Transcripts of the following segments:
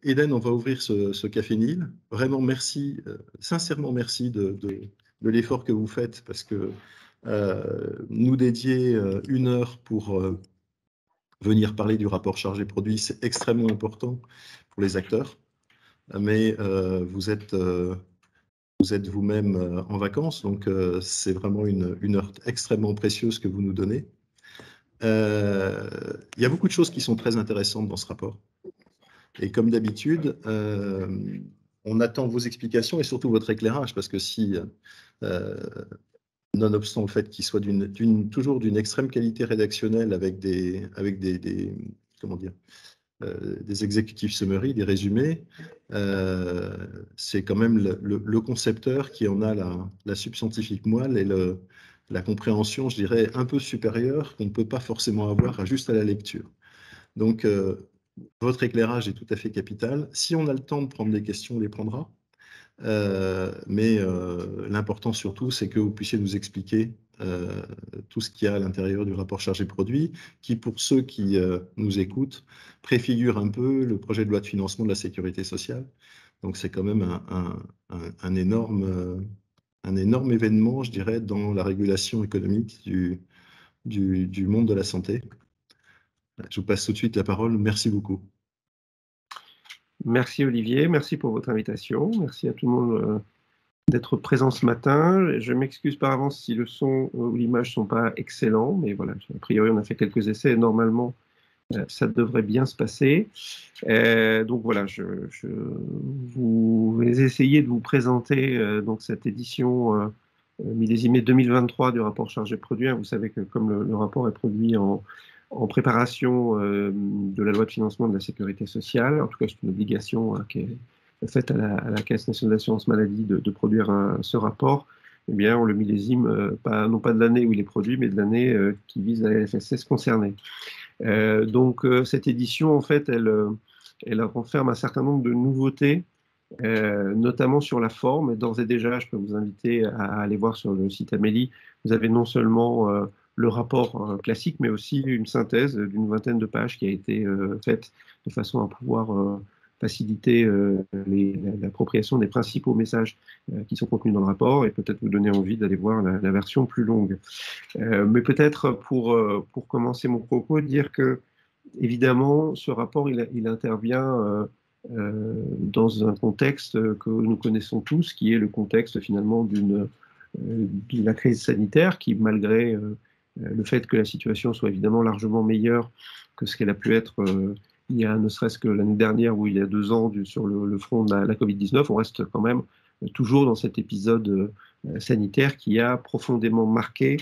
Eden, on va ouvrir ce Café Nil. Vraiment, merci, sincèrement merci de l'effort que vous faites, parce que nous dédier 1 heure pour venir parler du rapport chargé-produit, c'est extrêmement important pour les acteurs. Mais vous êtes vous-même en vacances, donc c'est vraiment une heure extrêmement précieuse que vous nous donnez. Il y a beaucoup de choses qui sont très intéressantes dans ce rapport. Et comme d'habitude, on attend vos explications et surtout votre éclairage, parce que si, nonobstant le fait qu'il soit toujours d'une extrême qualité rédactionnelle avec comment dire, des exécutifs summary, des résumés, c'est quand même le concepteur qui en a la subscientifique moelle et la compréhension, je dirais, un peu supérieure qu'on ne peut pas forcément avoir juste à la lecture. Donc, votre éclairage est tout à fait capital. Si on a le temps de prendre des questions, on les prendra. Mais l'important surtout, c'est que vous puissiez nous expliquer tout ce qu'il y a à l'intérieur du rapport chargé-produit, qui, pour ceux qui nous écoutent, préfigure un peu le projet de loi de financement de la sécurité sociale. Donc c'est quand même un énorme événement, je dirais, dans la régulation économique du monde de la santé. Je vous passe tout de suite la parole. Merci beaucoup. Merci Olivier, merci pour votre invitation. Merci à tout le monde d'être présent ce matin. Je m'excuse par avance si le son ou l'image ne sont pas excellents, mais voilà, a priori on a fait quelques essais et normalement ça devrait bien se passer. Donc voilà, je vais essayer de vous présenter donc cette édition millésimée 2023 du rapport chargé-produit. Vous savez que comme le rapport est produit en préparation de la loi de financement de la sécurité sociale, en tout cas c'est une obligation qui est faite à la Caisse nationale d'assurance maladie de produire ce rapport, eh bien on le millésime non pas de l'année où il est produit, mais de l'année qui vise la LFSS concernée. Donc cette édition, en fait, elle renferme un certain nombre de nouveautés, notamment sur la forme. Et d'ores et déjà, je peux vous inviter à aller voir sur le site Amélie. Vous avez non seulement le rapport classique, mais aussi une synthèse d'une vingtaine de pages qui a été faite de façon à pouvoir faciliter l'appropriation des principaux messages qui sont contenus dans le rapport et peut-être vous donner envie d'aller voir la version plus longue. Mais peut-être pour commencer mon propos, dire que évidemment ce rapport il intervient dans un contexte que nous connaissons tous, qui est le contexte finalement de la crise sanitaire, qui malgré le fait que la situation soit évidemment largement meilleure que ce qu'elle a pu être il y a ne serait-ce que l'année dernière ou il y a 2 ans sur le front de la Covid-19, on reste quand même toujours dans cet épisode sanitaire qui a profondément marqué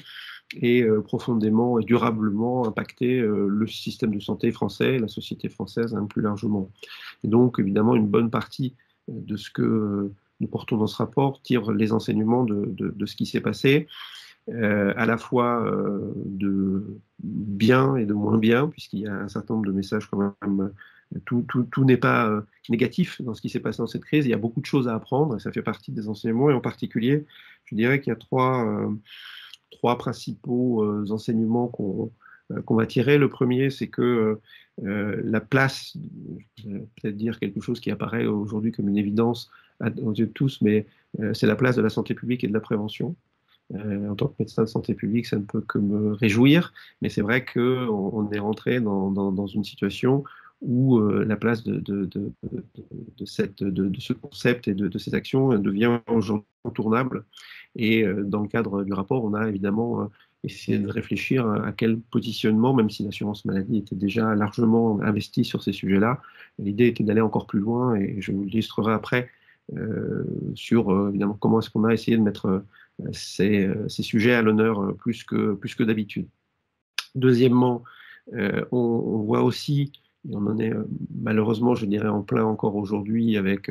et profondément et durablement impacté le système de santé français, la société française plus largement. Et donc évidemment une bonne partie de ce que nous portons dans ce rapport tire les enseignements de ce qui s'est passé, à la fois de bien et de moins bien, puisqu'il y a un certain nombre de messages quand même. Tout n'est pas négatif dans ce qui s'est passé dans cette crise. Il y a beaucoup de choses à apprendre et ça fait partie des enseignements. Et en particulier, je dirais qu'il y a trois principaux enseignements qu'on va tirer. Le premier, c'est que la place, je vais peut-être dire quelque chose qui apparaît aujourd'hui comme une évidence aux yeux de tous, mais c'est la place de la santé publique et de la prévention. En tant que médecin de santé publique, ça ne peut que me réjouir, mais c'est vrai qu'on est rentré dans une situation où la place de ce concept et de ces actions devient aujourd'hui incontournable. Et dans le cadre du rapport, on a évidemment essayé de réfléchir à quel positionnement, même si l'assurance maladie était déjà largement investie sur ces sujets-là, l'idée était d'aller encore plus loin, et je vous l'illustrerai après sur évidemment comment est-ce qu'on a essayé de mettre ces sujets à l'honneur plus que d'habitude. Deuxièmement, on voit aussi, et on en est malheureusement, je dirais, en plein encore aujourd'hui avec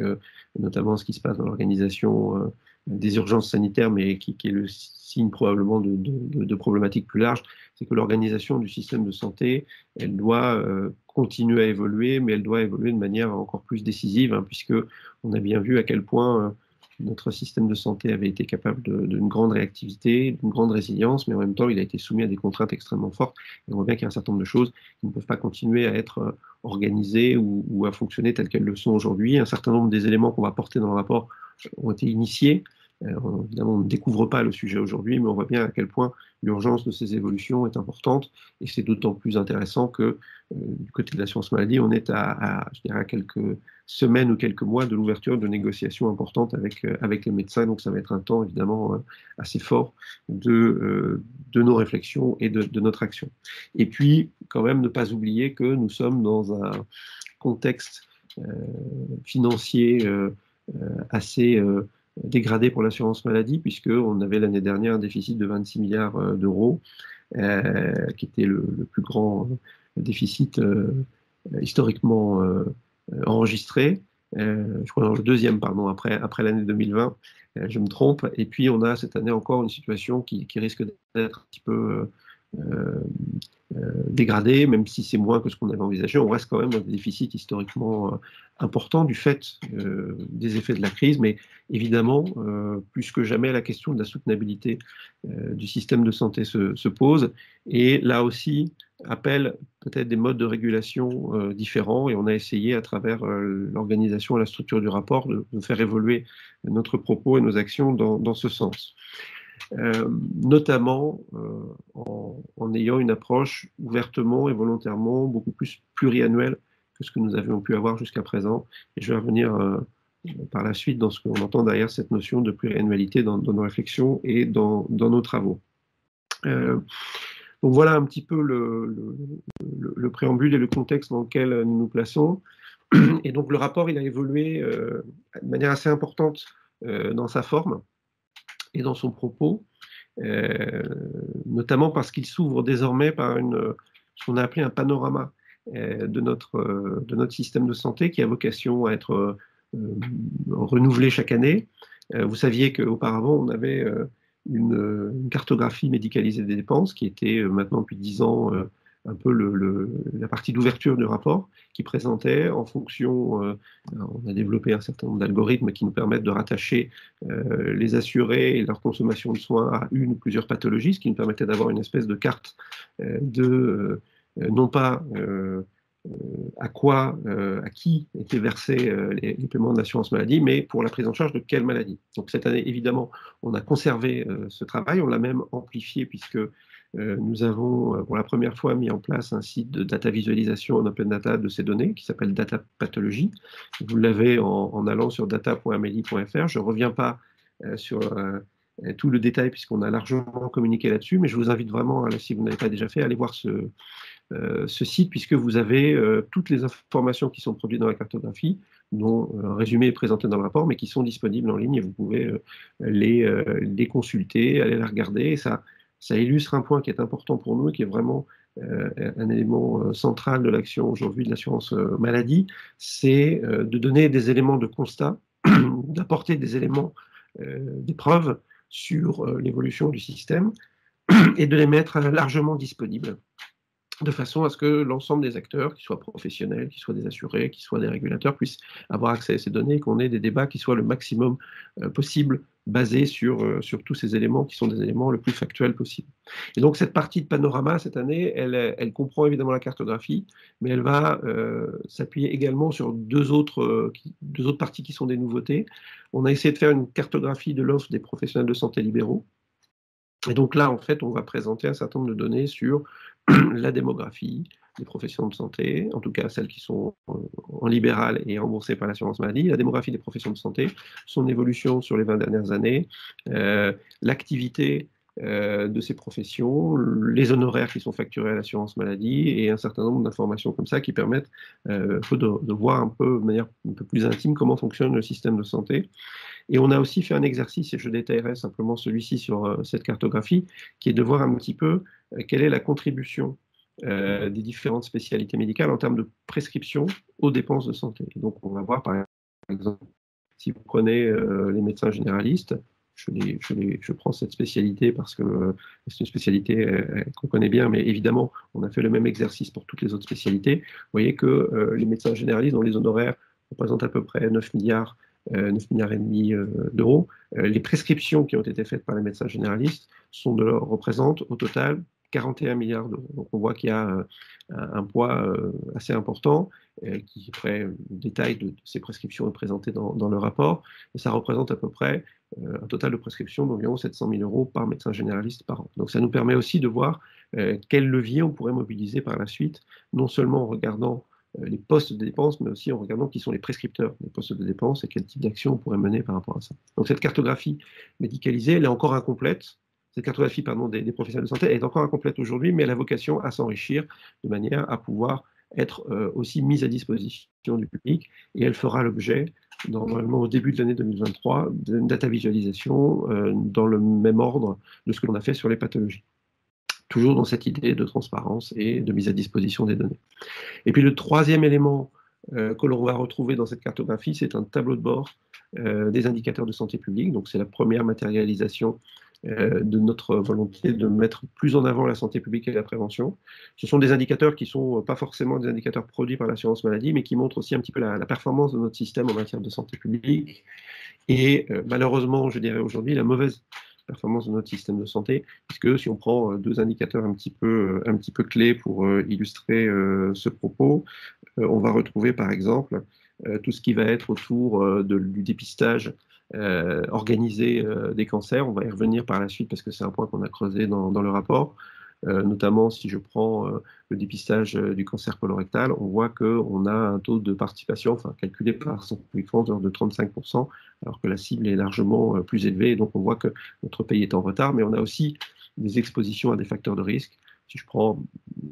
notamment ce qui se passe dans l'organisation des urgences sanitaires, mais qui est le signe probablement de problématiques plus larges, c'est que l'organisation du système de santé, elle doit continuer à évoluer, mais elle doit évoluer de manière encore plus décisive, puisque on a bien vu à quel point notre système de santé avait été capable d'une grande réactivité, d'une grande résilience, mais en même temps, il a été soumis à des contraintes extrêmement fortes. Et on voit bien qu'il y a un certain nombre de choses qui ne peuvent pas continuer à être organisées ou à fonctionner telles qu'elles le sont aujourd'hui. Un certain nombre des éléments qu'on va porter dans le rapport ont été initiés. Évidemment, on ne découvre pas le sujet aujourd'hui, mais on voit bien à quel point l'urgence de ces évolutions est importante, et c'est d'autant plus intéressant que du côté de l'assurance maladie, on est je dirais à quelques semaines ou quelques mois de l'ouverture de négociations importantes avec les médecins, donc ça va être un temps évidemment assez fort de nos réflexions et de notre action. Et puis, quand même, ne pas oublier que nous sommes dans un contexte financier assez dégradé pour l'assurance maladie, puisqu'on avait l'année dernière un déficit de 26 milliards d'euros, qui était le plus grand déficit historiquement enregistré. Je crois dans le deuxième, pardon, après l'année 2020, je me trompe. Et puis on a cette année encore une situation qui risque d'être un petit peu dégradé, même si c'est moins que ce qu'on avait envisagé. On reste quand même dans des déficits historiquement importants du fait des effets de la crise, mais évidemment, plus que jamais, la question de la soutenabilité du système de santé se pose, et là aussi appelle peut-être des modes de régulation différents, et on a essayé à travers l'organisation et la structure du rapport de faire évoluer notre propos et nos actions dans ce sens. Notamment en ayant une approche ouvertement et volontairement beaucoup plus pluriannuelle que ce que nous avions pu avoir jusqu'à présent. Et je vais revenir par la suite dans ce qu'on entend derrière cette notion de pluriannualité dans nos réflexions et dans nos travaux. Donc voilà un petit peu le préambule et le contexte dans lequel nous nous plaçons. Et donc le rapport, il a évolué de manière assez importante dans sa forme et dans son propos, notamment parce qu'il s'ouvre désormais par ce qu'on a appelé un panorama de notre système de santé, qui a vocation à être renouvelé chaque année. Vous saviez qu'auparavant, on avait une cartographie médicalisée des dépenses, qui était maintenant depuis 10 ans un peu la partie d'ouverture du rapport, qui présentait en fonction, on a développé un certain nombre d'algorithmes qui nous permettent de rattacher les assurés et leur consommation de soins à une ou plusieurs pathologies, ce qui nous permettait d'avoir une espèce de carte non pas à qui étaient versés les paiements de l'assurance maladie, mais pour la prise en charge de quelle maladie. Donc cette année, évidemment, on a conservé ce travail, on l'a même amplifié, puisque nous avons pour la première fois mis en place un site de data visualisation en open data de ces données qui s'appelle Data Pathologie. Vous l'avez en allant sur data.amelie.fr. Je ne reviens pas sur tout le détail puisqu'on a largement communiqué là-dessus, mais je vous invite vraiment, si vous n'avez pas déjà fait, à aller voir ce site, puisque vous avez toutes les informations qui sont produites dans la cartographie, dont un résumé est présenté dans le rapport, mais qui sont disponibles en ligne et vous pouvez les consulter, aller les regarder. Et ça illustre un point qui est important pour nous et qui est vraiment un élément central de l'action aujourd'hui de l'assurance maladie, c'est de donner des éléments de constat, d'apporter des éléments, des preuves sur l'évolution du système et de les mettre largement disponibles, de façon à ce que l'ensemble des acteurs, qu'ils soient professionnels, qu'ils soient des assurés, qu'ils soient des régulateurs, puissent avoir accès à ces données et qu'on ait des débats qui soient le maximum possible basés sur tous ces éléments qui sont des éléments le plus factuels possible. Et donc cette partie de panorama, cette année, elle comprend évidemment la cartographie, mais elle va s'appuyer également sur deux autres parties qui sont des nouveautés. On a essayé de faire une cartographie de l'offre des professionnels de santé libéraux. Et donc là, en fait, on va présenter un certain nombre de données sur la démographie des professions de santé, en tout cas celles qui sont en libéral et remboursées par l'assurance maladie, la démographie des professions de santé, son évolution sur les 20 dernières années, l'activité de ces professions, les honoraires qui sont facturés à l'assurance maladie et un certain nombre d'informations comme ça qui permettent de voir un peu, de manière un peu plus intime comment fonctionne le système de santé. Et on a aussi fait un exercice, et je détaillerai simplement celui-ci sur cette cartographie, qui est de voir un petit peu quelle est la contribution des différentes spécialités médicales en termes de prescription aux dépenses de santé. Donc on va voir par exemple, si vous prenez les médecins généralistes, je prends cette spécialité parce que c'est une spécialité qu'on connaît bien, mais évidemment, on a fait le même exercice pour toutes les autres spécialités. Vous voyez que les médecins généralistes, dont les honoraires représentent à peu près 9 milliards 9 milliards et demi d'euros. Les prescriptions qui ont été faites par les médecins généralistes représentent au total 41 milliards d'euros. Donc on voit qu'il y a un poids assez important qui ferait le détail de ces prescriptions est présenté dans le rapport. Et ça représente à peu près un total de prescriptions d'environ 700 000 euros par médecin généraliste par an. Donc ça nous permet aussi de voir quel levier on pourrait mobiliser par la suite, non seulement en regardant les postes de dépenses, mais aussi en regardant qui sont les prescripteurs des postes de dépenses et quel type d'action on pourrait mener par rapport à ça. Donc cette cartographie médicalisée, elle est encore incomplète. Cette cartographie des professionnels de santé est encore incomplète aujourd'hui, mais elle a vocation à s'enrichir de manière à pouvoir être aussi mise à disposition du public, et elle fera l'objet, normalement au début de l'année 2023, d'une data visualisation dans le même ordre de ce que l'on a fait sur les pathologies. Toujours dans cette idée de transparence et de mise à disposition des données. Et puis le troisième élément que l'on va retrouver dans cette cartographie, c'est un tableau de bord des indicateurs de santé publique. Donc c'est la première matérialisation de notre volonté de mettre plus en avant la santé publique et la prévention. Ce sont des indicateurs qui ne sont pas forcément des indicateurs produits par l'assurance maladie, mais qui montrent aussi un petit peu la performance de notre système en matière de santé publique. Et malheureusement, je dirais aujourd'hui, la mauvaise performance de notre système de santé, puisque si on prend deux indicateurs un petit peu clés pour illustrer ce propos, on va retrouver par exemple tout ce qui va être autour du dépistage organisé des cancers. On va y revenir par la suite parce que c'est un point qu'on a creusé dans le rapport. Notamment si je prends le dépistage du cancer colorectal, on voit qu'on a un taux de participation, enfin calculé par Santé publique France, de 35%, alors que la cible est largement plus élevée, et donc on voit que notre pays est en retard, mais on a aussi des expositions à des facteurs de risque. Si je prends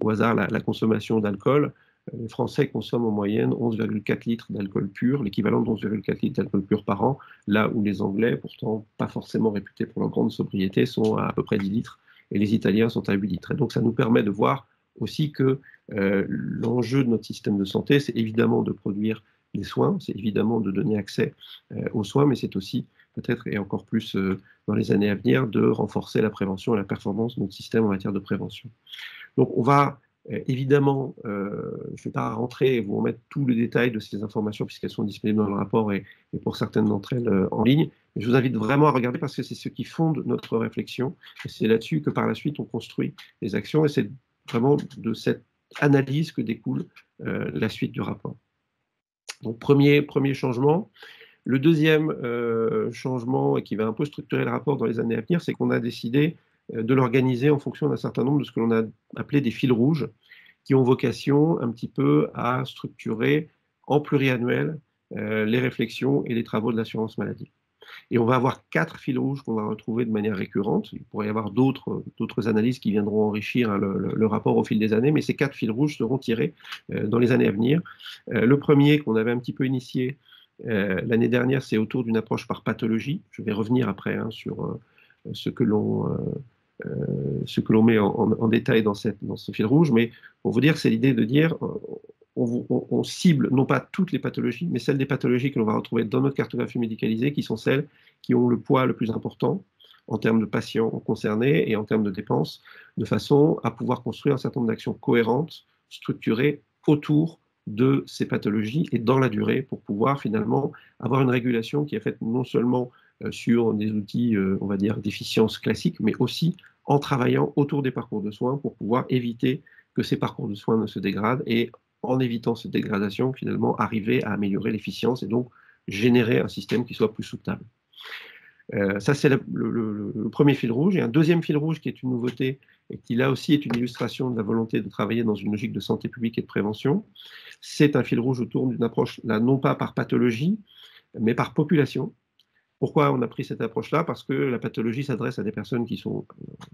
au hasard la consommation d'alcool, les Français consomment en moyenne 11,4 litres d'alcool pur, l'équivalent de 11,4 litres d'alcool pur par an, là où les Anglais, pourtant pas forcément réputés pour leur grande sobriété, sont à peu près 10 litres, et les Italiens sont à 8 litres. Et donc ça nous permet de voir aussi que l'enjeu de notre système de santé, c'est évidemment de produire des soins, c'est évidemment de donner accès aux soins, mais c'est aussi peut-être, et encore plus dans les années à venir, de renforcer la prévention et la performance de notre système en matière de prévention. Donc on va évidemment, je ne vais pas rentrer et vous remettre tout le détail de ces informations puisqu'elles sont disponibles dans le rapport et pour certaines d'entre elles en ligne. Mais je vous invite vraiment à regarder parce que c'est ce qui fonde notre réflexion et c'est là-dessus que par la suite on construit les actions et c'est vraiment de cette analyse que découle la suite du rapport. Donc premier changement. Le deuxième changement et qui va un peu structurer le rapport dans les années à venir, c'est qu'on a décidé de l'organiser en fonction d'un certain nombre de ce que l'on a appelé des fils rouges, qui ont vocation un petit peu à structurer en pluriannuel les réflexions et les travaux de l'assurance maladie. Et on va avoir 4 fils rouges qu'on va retrouver de manière récurrente. Il pourrait y avoir d'autres analyses qui viendront enrichir le rapport au fil des années, mais ces 4 fils rouges seront tirés dans les années à venir. Le premier qu'on avait un petit peu initié l'année dernière, c'est autour d'une approche par pathologie. Je vais revenir après sur ce que l'on met en détail dans ce fil rouge, mais pour vous dire, c'est l'idée de dire on cible non pas toutes les pathologies, mais celles des pathologies que l'on va retrouver dans notre cartographie médicalisée, qui sont celles qui ont le poids le plus important en termes de patients concernés et en termes de dépenses, de façon à pouvoir construire un certain nombre d'actions cohérentes, structurées autour de ces pathologies et dans la durée pour pouvoir finalement avoir une régulation qui est faite non seulement sur des outils, on va dire, d'efficience classique, mais aussi en travaillant autour des parcours de soins pour pouvoir éviter que ces parcours de soins ne se dégradent et en évitant cette dégradation, finalement, arriver à améliorer l'efficience et donc générer un système qui soit plus soutenable. Ça, c'est le premier fil rouge. Et un deuxième fil rouge qui est une nouveauté et qui, là aussi, est une illustration de la volonté de travailler dans une logique de santé publique et de prévention. C'est un fil rouge autour d'une approche, là, non pas par pathologie, mais par population. Pourquoi on a pris cette approche-là? Parce que la pathologie s'adresse à des personnes qui sont,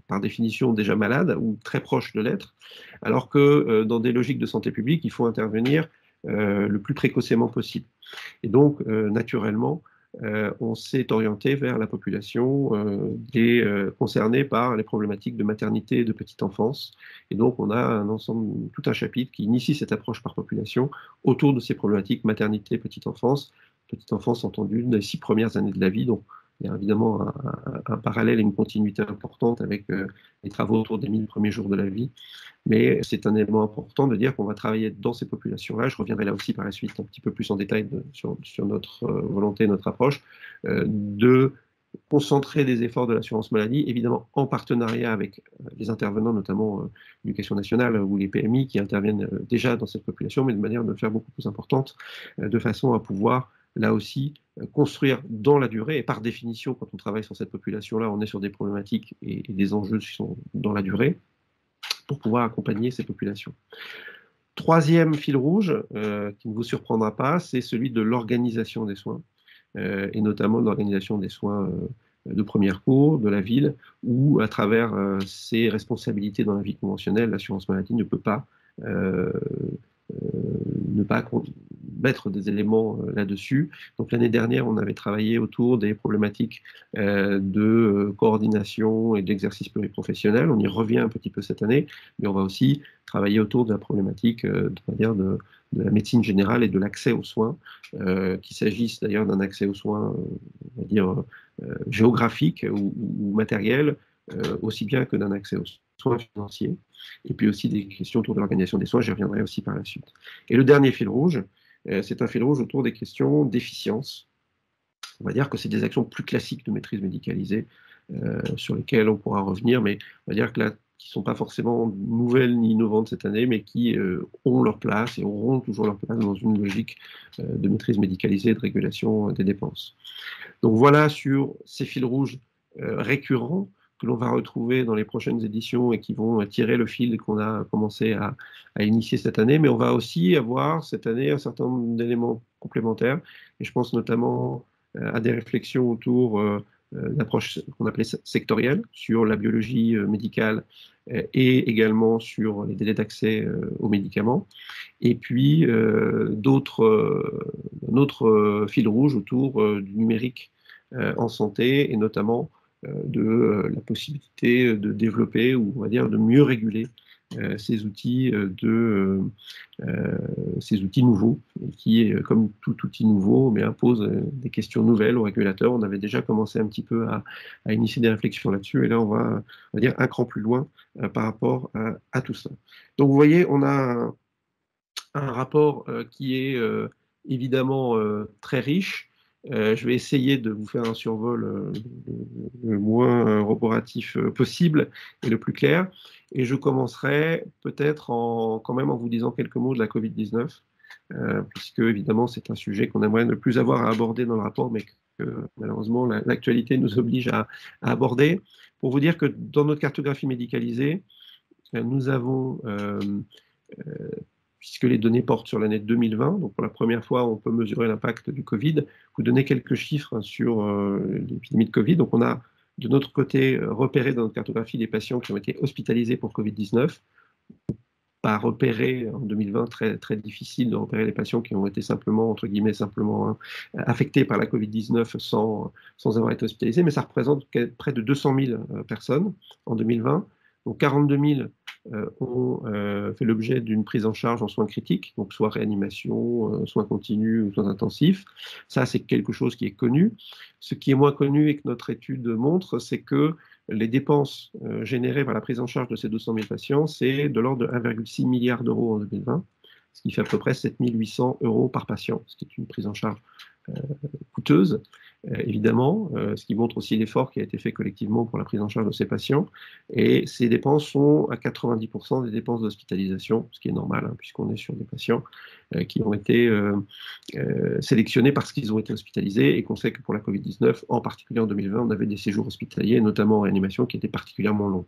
par définition, déjà malades ou très proches de l'être, alors que dans des logiques de santé publique, il faut intervenir le plus précocement possible. Et donc, naturellement, on s'est orienté vers la population concernée par les problématiques de maternité et de petite enfance. Et donc, on a tout un chapitre qui initie cette approche par population autour de ces problématiques maternité, petite enfance entendu, dans les 6 premières années de la vie. Donc, il y a évidemment un parallèle et une continuité importante avec les travaux autour des 1000 premiers jours de la vie. Mais c'est un élément important de dire qu'on va travailler dans ces populations-là. Je reviendrai là aussi par la suite un petit peu plus en détail sur notre volonté, notre approche, de concentrer des efforts de l'assurance maladie, évidemment en partenariat avec les intervenants, notamment l'éducation nationale ou les PMI qui interviennent déjà dans cette population, mais de manière de le faire beaucoup plus importante, de façon à pouvoir, là aussi, construire dans la durée. Et par définition, quand on travaille sur cette population-là, on est sur des problématiques et des enjeux qui sont dans la durée pour pouvoir accompagner ces populations. Troisième fil rouge, qui ne vous surprendra pas, c'est celui de l'organisation des soins. Et notamment l'organisation des soins de premier recours de la ville, où à travers ses responsabilités dans la vie conventionnelle, l'assurance maladie ne peut pas ne pas mettre des éléments là-dessus. Donc l'année dernière, on avait travaillé autour des problématiques de coordination et d'exercice pluriprofessionnel. On y revient un petit peu cette année, mais on va aussi travailler autour de la problématique de la médecine générale et de l'accès aux soins, qu'il s'agisse d'ailleurs d'un accès aux soins, on va dire, géographique ou matériel, aussi bien que d'un accès aux soins financiers, et puis aussi des questions autour de l'organisation des soins, j'y reviendrai aussi par la suite. Et le dernier fil rouge, c'est un fil rouge autour des questions d'efficience. On va dire que c'est des actions plus classiques de maîtrise médicalisée, sur lesquelles on pourra revenir, mais on va dire que là, qui ne sont pas forcément nouvelles ni innovantes cette année, mais qui ont leur place et auront toujours leur place dans une logique de maîtrise médicalisée et de régulation des dépenses. Donc voilà sur ces fils rouges récurrents que l'on va retrouver dans les prochaines éditions et qui vont tirer le fil qu'on a commencé à initier cette année. Mais on va aussi avoir cette année un certain nombre d'éléments complémentaires. Et je pense notamment à des réflexions autour d'approches qu'on appelait sectorielles sur la biologie médicale et également sur les délais d'accès aux médicaments. Et puis un autre fil rouge autour du numérique en santé et notamment de la possibilité de développer ou on va dire de mieux réguler ces outils ces outils nouveaux qui, comme tout outil nouveau, mais imposent des questions nouvelles aux régulateurs. On avait déjà commencé un petit peu à initier des réflexions là-dessus et là on va dire un cran plus loin par rapport à tout ça. Donc vous voyez, on a un rapport qui est évidemment très riche. Je vais essayer de vous faire un survol le moins roboratif possible et le plus clair. Et je commencerai peut-être quand même en vous disant quelques mots de la Covid-19, puisque évidemment c'est un sujet qu'on aimerait ne plus avoir à aborder dans le rapport, mais que malheureusement l'actualité nous oblige à aborder. Pour vous dire que dans notre cartographie médicalisée, nous avons puisque les données portent sur l'année 2020, donc pour la première fois, on peut mesurer l'impact du Covid. Vous donner quelques chiffres sur l'épidémie de Covid. Donc on a de notre côté repéré dans notre cartographie des patients qui ont été hospitalisés pour Covid-19. Pas repéré en 2020, très, très difficile de repérer les patients qui ont été simplement, entre guillemets, simplement affectés par la Covid-19 sans avoir été hospitalisés, mais ça représente près de 200 000 personnes en 2020. Donc 42 000 ont fait l'objet d'une prise en charge en soins critiques, donc soit réanimation, soins continus ou soins intensifs. Ça, c'est quelque chose qui est connu. Ce qui est moins connu et que notre étude montre, c'est que les dépenses générées par la prise en charge de ces 200 000 patients, c'est de l'ordre de 1,6 milliard d'euros en 2020, ce qui fait à peu près 7 800 euros par patient, ce qui est une prise en charge coûteuse, évidemment, ce qui montre aussi l'effort qui a été fait collectivement pour la prise en charge de ces patients. Et ces dépenses sont à 90% des dépenses d'hospitalisation, ce qui est normal, hein, puisqu'on est sur des patients qui ont été sélectionnés parce qu'ils ont été hospitalisés et qu'on sait que pour la Covid-19, en particulier en 2020, on avait des séjours hospitaliers, notamment en réanimation, qui étaient particulièrement longs.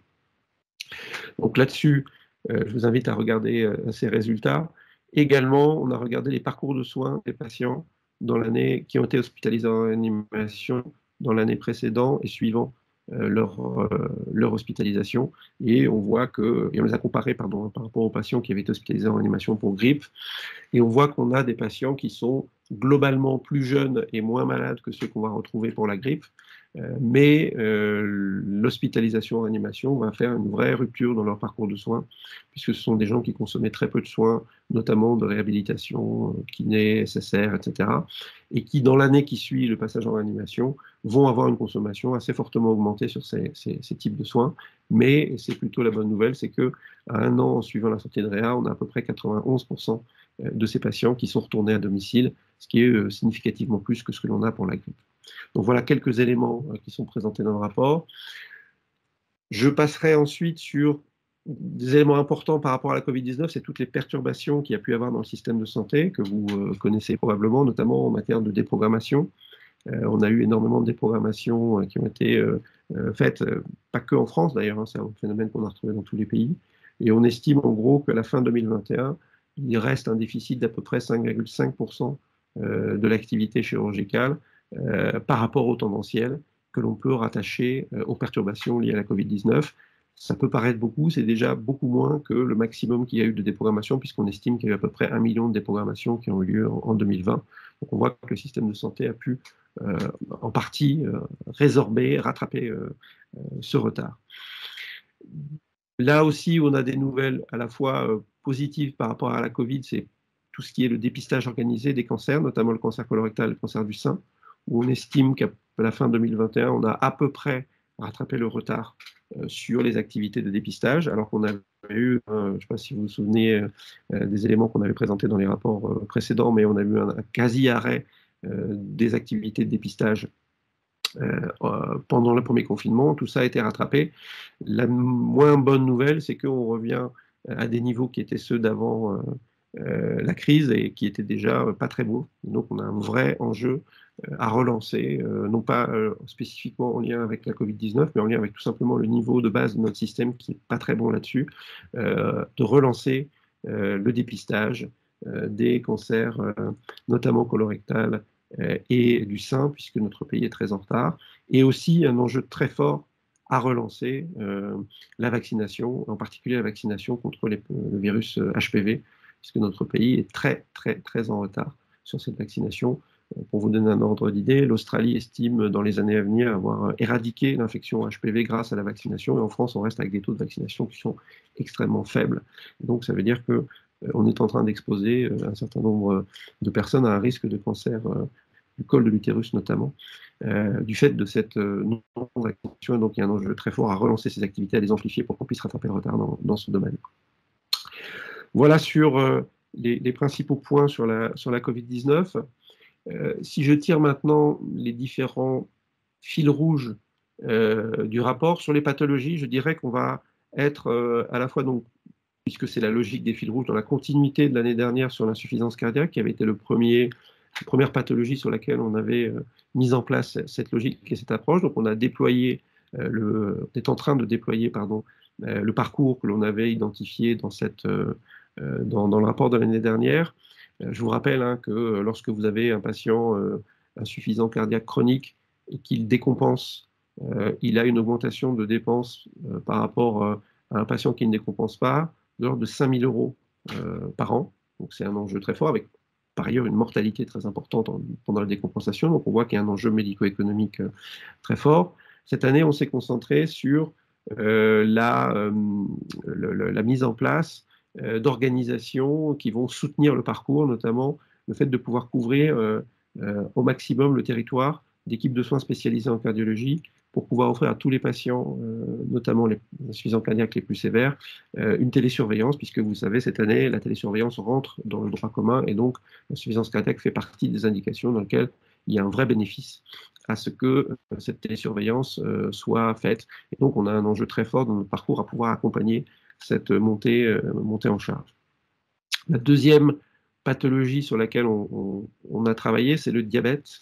Donc là-dessus, je vous invite à regarder ces résultats. Également, on a regardé les parcours de soins des patients dans l'année, qui ont été hospitalisés en réanimation dans l'année précédente et suivant leur hospitalisation. Et on voit que, et on les a comparés par rapport aux patients qui avaient été hospitalisés en réanimation pour grippe, et on voit qu'on a des patients qui sont globalement plus jeunes et moins malades que ceux qu'on va retrouver pour la grippe, Mais l'hospitalisation en réanimation va faire une vraie rupture dans leur parcours de soins, puisque ce sont des gens qui consommaient très peu de soins, notamment de réhabilitation, kiné, SSR, etc., et qui, dans l'année qui suit le passage en réanimation, vont avoir une consommation assez fortement augmentée sur ces types de soins. Mais c'est plutôt la bonne nouvelle, c'est qu'à un an en suivant la sortie de réa, on a à peu près 91% de ces patients qui sont retournés à domicile, ce qui est significativement plus que ce que l'on a pour la grippe. Donc voilà quelques éléments qui sont présentés dans le rapport. Je passerai ensuite sur des éléments importants par rapport à la Covid-19, c'est toutes les perturbations qu'il y a pu avoir dans le système de santé, que vous connaissez probablement, notamment en matière de déprogrammation. On a eu énormément de déprogrammations qui ont été faites, pas que en France d'ailleurs, hein, c'est un phénomène qu'on a retrouvé dans tous les pays. Et on estime en gros qu'à la fin 2021, il reste un déficit d'à peu près 5,5% de l'activité chirurgicale par rapport au tendanciel que l'on peut rattacher aux perturbations liées à la Covid-19. Ça peut paraître beaucoup, c'est déjà beaucoup moins que le maximum qu'il y a eu de déprogrammation, puisqu'on estime qu'il y a eu à peu près 1 million de déprogrammations qui ont eu lieu en 2020. Donc on voit que le système de santé a pu en partie résorber, rattraper ce retard. Là aussi, on a des nouvelles à la fois positives par rapport à la Covid, c'est tout ce qui est le dépistage organisé des cancers, notamment le cancer colorectal et le cancer du sein, où on estime qu'à la fin 2021, on a à peu près rattrapé le retard sur les activités de dépistage, alors qu'on avait eu, je ne sais pas si vous vous souvenez des éléments qu'on avait présentés dans les rapports précédents, mais on a eu un quasi-arrêt des activités de dépistage pendant le premier confinement. Tout ça a été rattrapé. La moins bonne nouvelle, c'est qu'on revient à des niveaux qui étaient ceux d'avant la crise et qui étaient déjà pas très beaux. Donc on a un vrai enjeu à relancer, non pas spécifiquement en lien avec la Covid-19, mais en lien avec tout simplement le niveau de base de notre système qui n'est pas très bon là-dessus, de relancer le dépistage des cancers, notamment colorectal et du sein, puisque notre pays est très en retard, et aussi un enjeu très fort à relancer la vaccination, en particulier la vaccination contre le virus HPV, puisque notre pays est très, très, très en retard sur cette vaccination. Pour vous donner un ordre d'idée, l'Australie estime dans les années à venir avoir éradiqué l'infection HPV grâce à la vaccination, et en France, on reste avec des taux de vaccination qui sont extrêmement faibles. Donc, ça veut dire que on est en train d'exposer un certain nombre de personnes à un risque de cancer du col de l'utérus notamment, du fait de cette non-vaccination. Donc il y a un enjeu très fort à relancer ces activités, à les amplifier pour qu'on puisse rattraper le retard dans ce domaine. Voilà sur les principaux points sur la Covid-19. Si je tire maintenant les différents fils rouges du rapport sur les pathologies, je dirais qu'on va être à la fois, donc, puisque c'est la logique des fils rouges, dans la continuité de l'année dernière sur l'insuffisance cardiaque, qui avait été la première pathologie sur laquelle on avait mis en place cette logique et cette approche. Donc on a déployé, on est en train de déployer le parcours que l'on avait identifié dans le rapport de l'année dernière. Je vous rappelle hein, que lorsque vous avez un patient insuffisant cardiaque chronique et qu'il décompense, il a une augmentation de dépenses par rapport à un patient qui ne décompense pas, de l'ordre de 5 000 euros par an. Donc c'est un enjeu très fort, avec par ailleurs une mortalité très importante pendant la décompensation. Donc on voit qu'il y a un enjeu médico-économique très fort. Cette année, on s'est concentré sur la mise en place d'organisations qui vont soutenir le parcours, notamment le fait de pouvoir couvrir au maximum le territoire d'équipes de soins spécialisées en cardiologie pour pouvoir offrir à tous les patients, notamment les insuffisants cardiaques les plus sévères, une télésurveillance, puisque vous savez, cette année, la télésurveillance rentre dans le droit commun, et donc l'insuffisance cardiaque fait partie des indications dans lesquelles il y a un vrai bénéfice à ce que cette télésurveillance soit faite. Et donc, on a un enjeu très fort dans notre parcours à pouvoir accompagner cette montée en charge. La deuxième pathologie sur laquelle on a travaillé, c'est le diabète.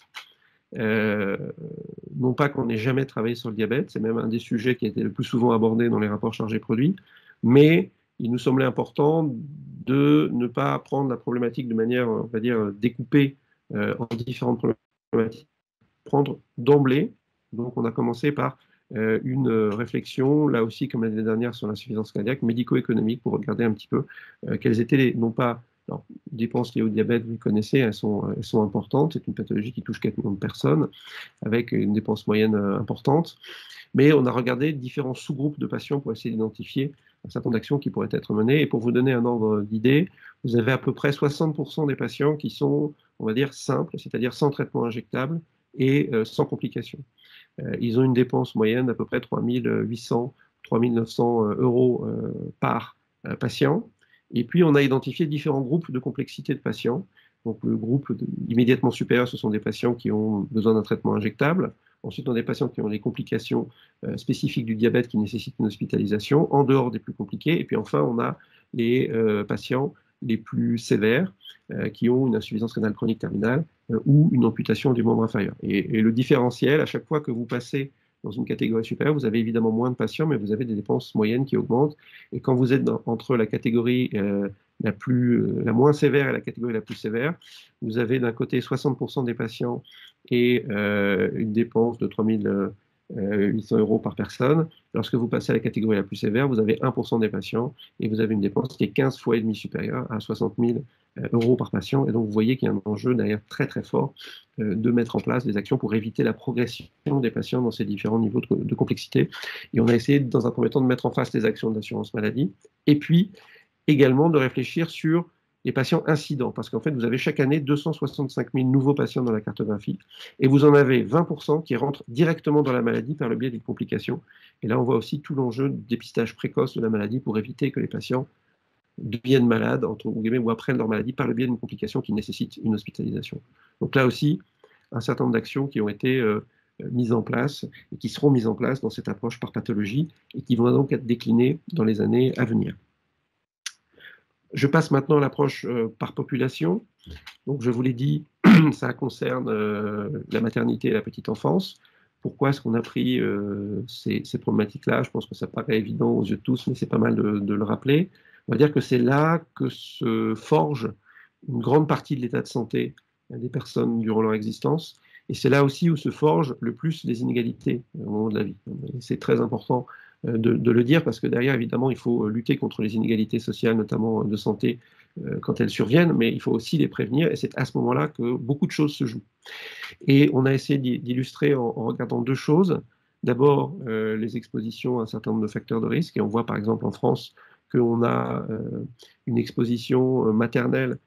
Non pas qu'on n'ait jamais travaillé sur le diabète, c'est même un des sujets qui a été le plus souvent abordé dans les rapports chargés produits, mais il nous semblait important de ne pas prendre la problématique de manière, on va dire, découpée en différentes problématiques, prendre d'emblée. Donc on a commencé par une réflexion, là aussi comme l'année dernière sur l'insuffisance cardiaque, médico-économique, pour regarder un petit peu quels étaient non pas Alors, les dépenses liées au diabète, vous les connaissez, elles sont importantes. C'est une pathologie qui touche 4 millions de personnes, avec une dépense moyenne importante. Mais on a regardé différents sous-groupes de patients pour essayer d'identifier un certain nombre d'actions qui pourraient être menées. Et pour vous donner un ordre d'idée, vous avez à peu près 60% des patients qui sont, on va dire, simples, c'est-à-dire sans traitement injectable et sans complications. Ils ont une dépense moyenne d'à peu près 3 800, 3 900 euros par patient. Et puis, on a identifié différents groupes de complexité de patients. Donc, le groupe immédiatement supérieur, ce sont des patients qui ont besoin d'un traitement injectable. Ensuite, on a des patients qui ont des complications spécifiques du diabète qui nécessitent une hospitalisation, en dehors des plus compliqués. Et puis enfin, on a les patients les plus sévères qui ont une insuffisance rénale chronique terminale ou une amputation du membre inférieur. Et le différentiel, à chaque fois que vous passez dans une catégorie supérieure, vous avez évidemment moins de patients, mais vous avez des dépenses moyennes qui augmentent. Et quand vous êtes entre la catégorie la moins sévère et la catégorie la plus sévère, vous avez d'un côté 60% des patients et une dépense de 3 800 euros par personne. Lorsque vous passez à la catégorie la plus sévère, vous avez 1% des patients et vous avez une dépense qui est 15 fois et demi supérieure à 60 000 euros par patient. Et donc, vous voyez qu'il y a un enjeu derrière très, très fort de mettre en place des actions pour éviter la progression des patients dans ces différents niveaux de complexité. Et on a essayé, dans un premier temps, de mettre en face les actions de l'assurance maladie et puis également de réfléchir sur les patients incidents, parce qu'en fait, vous avez chaque année 265 000 nouveaux patients dans la cartographie, et vous en avez 20% qui rentrent directement dans la maladie par le biais d'une complication. Et là, on voit aussi tout l'enjeu du dépistage précoce de la maladie pour éviter que les patients deviennent malades, entre guillemets, ou apprennent leur maladie par le biais d'une complication qui nécessite une hospitalisation. Donc là aussi, un certain nombre d'actions qui ont été mises en place et qui seront mises en place dans cette approche par pathologie et qui vont donc être déclinées dans les années à venir. Je passe maintenant à l'approche par population. Donc, je vous l'ai dit, ça concerne la maternité et la petite enfance. Pourquoi est-ce qu'on a pris ces problématiques-là? Je pense que ça paraît évident aux yeux de tous, mais c'est pas mal de le rappeler. On va dire que c'est là que se forge une grande partie de l'état de santé des personnes durant leur existence. Et c'est là aussi où se forgent le plus les inégalités au moment de la vie. C'est très important de le dire, parce que derrière, évidemment, il faut lutter contre les inégalités sociales, notamment de santé, quand elles surviennent, mais il faut aussi les prévenir, et c'est à ce moment-là que beaucoup de choses se jouent. Et on a essayé d'illustrer en regardant deux choses. D'abord, les expositions à un certain nombre de facteurs de risque, et on voit par exemple en France qu'on a une exposition maternelle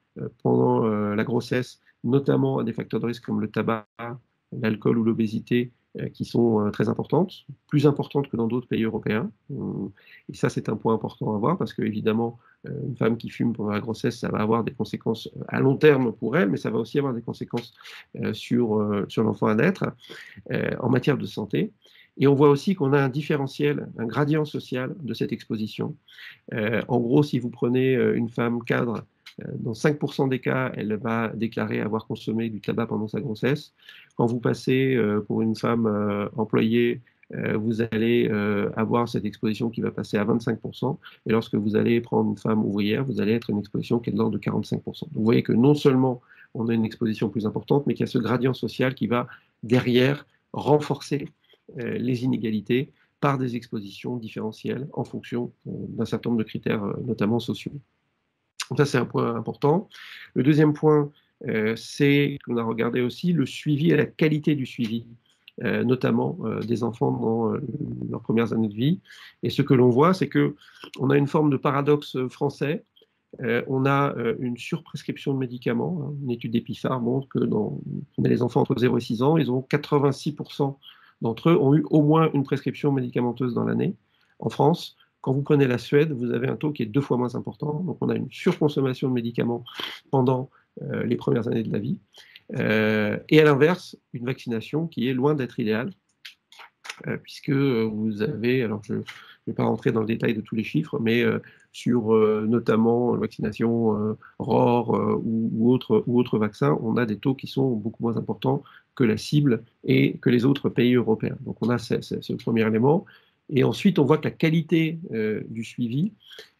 pendant la grossesse, notamment à des facteurs de risque comme le tabac, l'alcool ou l'obésité, qui sont très importantes, plus importantes que dans d'autres pays européens. Et ça, c'est un point important à voir, parce qu'évidemment, une femme qui fume pendant la grossesse, ça va avoir des conséquences à long terme pour elle, mais ça va aussi avoir des conséquences sur l'enfant à naître en matière de santé. Et on voit aussi qu'on a un différentiel, un gradient social de cette exposition. En gros, si vous prenez une femme cadre, dans 5% des cas, elle va déclarer avoir consommé du tabac pendant sa grossesse. Quand vous passez pour une femme employée, vous allez avoir cette exposition qui va passer à 25%. Et lorsque vous allez prendre une femme ouvrière, vous allez être une exposition qui est de l'ordre de 45%. Donc vous voyez que non seulement on a une exposition plus importante, mais qu'il y a ce gradient social qui va derrière renforcer les inégalités par des expositions différentielles en fonction d'un certain nombre de critères, notamment sociaux. Donc ça, c'est un point important. Le deuxième point, c'est qu'on a regardé aussi le suivi et la qualité du suivi, notamment des enfants dans leurs premières années de vie. Et ce que l'on voit, c'est qu'on a une forme de paradoxe français. On a une surprescription de médicaments. Une étude d'Epifar montre que dans les enfants entre 0 et 6 ans, ils ont 86% d'entre eux ont eu au moins une prescription médicamenteuse dans l'année. En France, quand vous prenez la Suède, vous avez un taux qui est 2 fois moins important. Donc on a une surconsommation de médicaments pendant les premières années de la vie. Et à l'inverse, une vaccination qui est loin d'être idéale, puisque vous avez, alors je ne vais pas rentrer dans le détail de tous les chiffres, mais sur notamment la vaccination ROR ou autres vaccins, on a des taux qui sont beaucoup moins importants que la cible et que les autres pays européens. Donc on a ce premier élément. Et ensuite, on voit que la qualité du suivi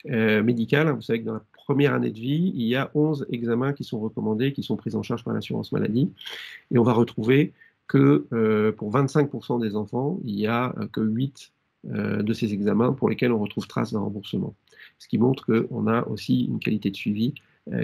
médical, vous savez que dans la première année de vie, il y a 11 examens qui sont recommandés, qui sont pris en charge par l'assurance maladie. Et on va retrouver que pour 25% des enfants, il n'y a que 8 de ces examens pour lesquels on retrouve trace d'un remboursement. Ce qui montre qu'on a aussi une qualité de suivi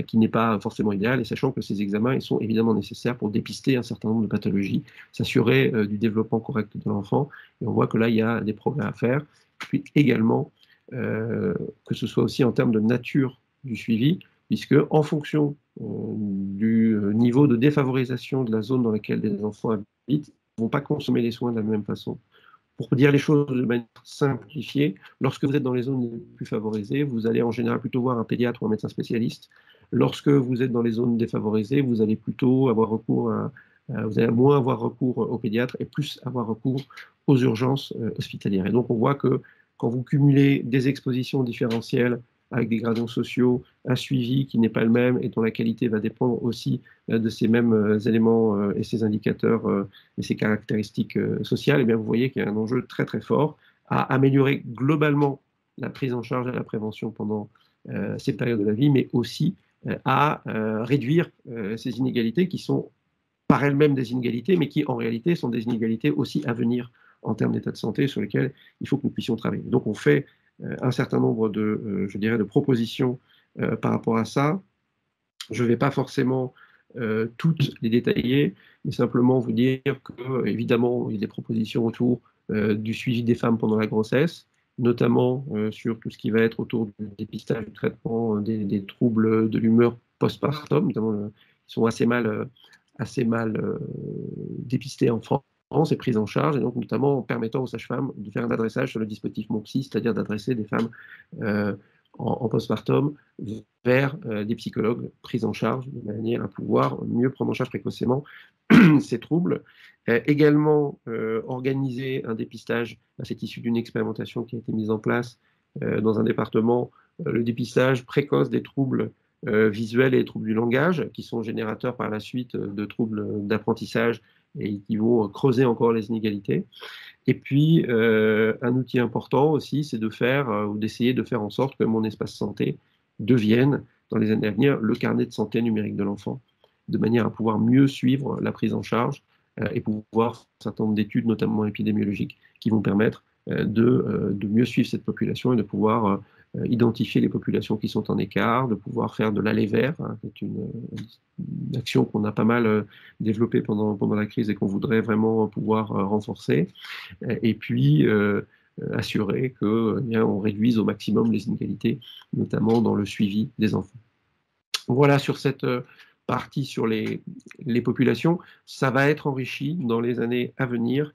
qui n'est pas forcément idéal, et sachant que ces examens ils sont évidemment nécessaires pour dépister un certain nombre de pathologies, s'assurer du développement correct de l'enfant, et on voit que là, il y a des progrès à faire. Puis également, que ce soit aussi en termes de nature du suivi, puisque en fonction du niveau de défavorisation de la zone dans laquelle les enfants habitent, ils ne vont pas consommer les soins de la même façon. Pour dire les choses de manière simplifiée, lorsque vous êtes dans les zones les plus favorisées, vous allez en général plutôt voir un pédiatre ou un médecin spécialiste. Lorsque vous êtes dans les zones défavorisées, vous allez plutôt avoir recours vous allez moins avoir recours au pédiatre et plus avoir recours aux urgences hospitalières. Et donc on voit que quand vous cumulez des expositions différentielles avec des gradients sociaux, un suivi qui n'est pas le même et dont la qualité va dépendre aussi de ces mêmes éléments et ces indicateurs et ces caractéristiques sociales, et bien vous voyez qu'il y a un enjeu très très fort à améliorer globalement la prise en charge et la prévention pendant ces périodes de la vie, mais aussi à réduire ces inégalités qui sont par elles-mêmes des inégalités, mais qui en réalité sont des inégalités aussi à venir en termes d'état de santé sur lesquels il faut que nous puissions travailler. Donc on fait un certain nombre de, je dirais, de propositions par rapport à ça. Je ne vais pas forcément toutes les détailler, mais simplement vous dire que, évidemment, il y a des propositions autour du suivi des femmes pendant la grossesse, notamment sur tout ce qui va être autour du dépistage, du traitement des troubles de l'humeur postpartum, notamment qui sont assez mal dépistés en France et prise en charge, et donc notamment en permettant aux sages-femmes de faire un adressage sur le dispositif MOPSI, c'est-à-dire d'adresser des femmes en postpartum vers des psychologues pris en charge de manière à pouvoir mieux prendre en charge précocement ces troubles. Également organiser un dépistage, c'est issu d'une expérimentation qui a été mise en place dans un département, le dépistage précoce des troubles visuels et des troubles du langage, qui sont générateurs par la suite de troubles d'apprentissage et qui vont creuser encore les inégalités. Et puis, un outil important aussi, c'est de faire ou d'essayer de faire en sorte que mon espace santé devienne, dans les années à venir, le carnet de santé numérique de l'enfant, de manière à pouvoir mieux suivre la prise en charge et pouvoir faire un certain nombre d'études, notamment épidémiologiques, qui vont permettre de mieux suivre cette population et de pouvoir identifier les populations qui sont en écart, de pouvoir faire de l'aller vers, hein, c'est une action qu'on a pas mal développée pendant la crise et qu'on voudrait vraiment pouvoir renforcer, et puis assurer qu'on réduise au maximum les inégalités, notamment dans le suivi des enfants. Voilà sur cette partie sur les populations. Ça va être enrichi dans les années à venir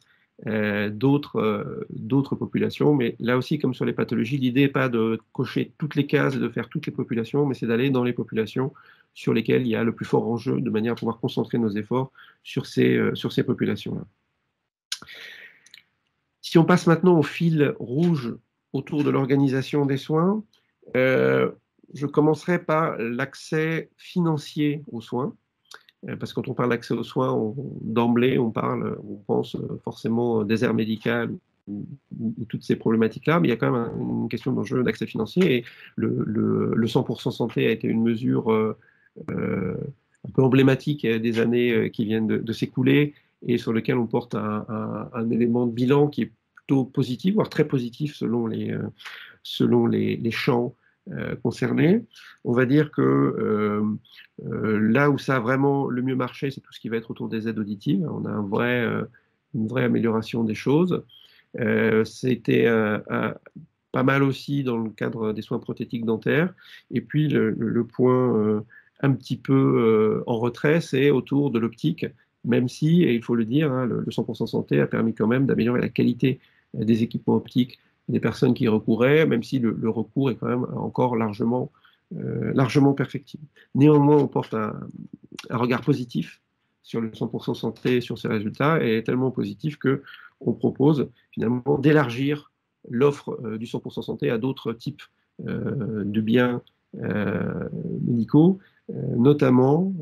d'autres populations, mais là aussi, comme sur les pathologies, l'idée n'est pas de cocher toutes les cases et de faire toutes les populations, mais c'est d'aller dans les populations sur lesquelles il y a le plus fort enjeu, de manière à pouvoir concentrer nos efforts sur ces populations-là. Si on passe maintenant au fil rouge autour de l'organisation des soins, je commencerai par l'accès financier aux soins. Parce que quand on parle d'accès aux soins, d'emblée, on pense forcément désert médical ou toutes ces problématiques-là, mais il y a quand même une question d'enjeu d'accès financier, et le 100% santé a été une mesure un peu emblématique des années qui viennent de s'écouler, et sur lequel on porte un élément de bilan qui est plutôt positif, voire très positif selon les champs concernés. On va dire que là où ça a vraiment le mieux marché, c'est tout ce qui va être autour des aides auditives. On a une vraie amélioration des choses. C'était pas mal aussi dans le cadre des soins prothétiques dentaires. Et puis le point un petit peu en retrait, c'est autour de l'optique, même si, et il faut le dire, hein, le 100% santé a permis quand même d'améliorer la qualité des équipements optiques des personnes qui y recouraient, même si le recours est quand même encore largement perfectible. Néanmoins, on porte un regard positif sur le 100% santé, sur ces résultats, et tellement positif qu'on propose finalement d'élargir l'offre du 100% santé à d'autres types de biens médicaux, notamment,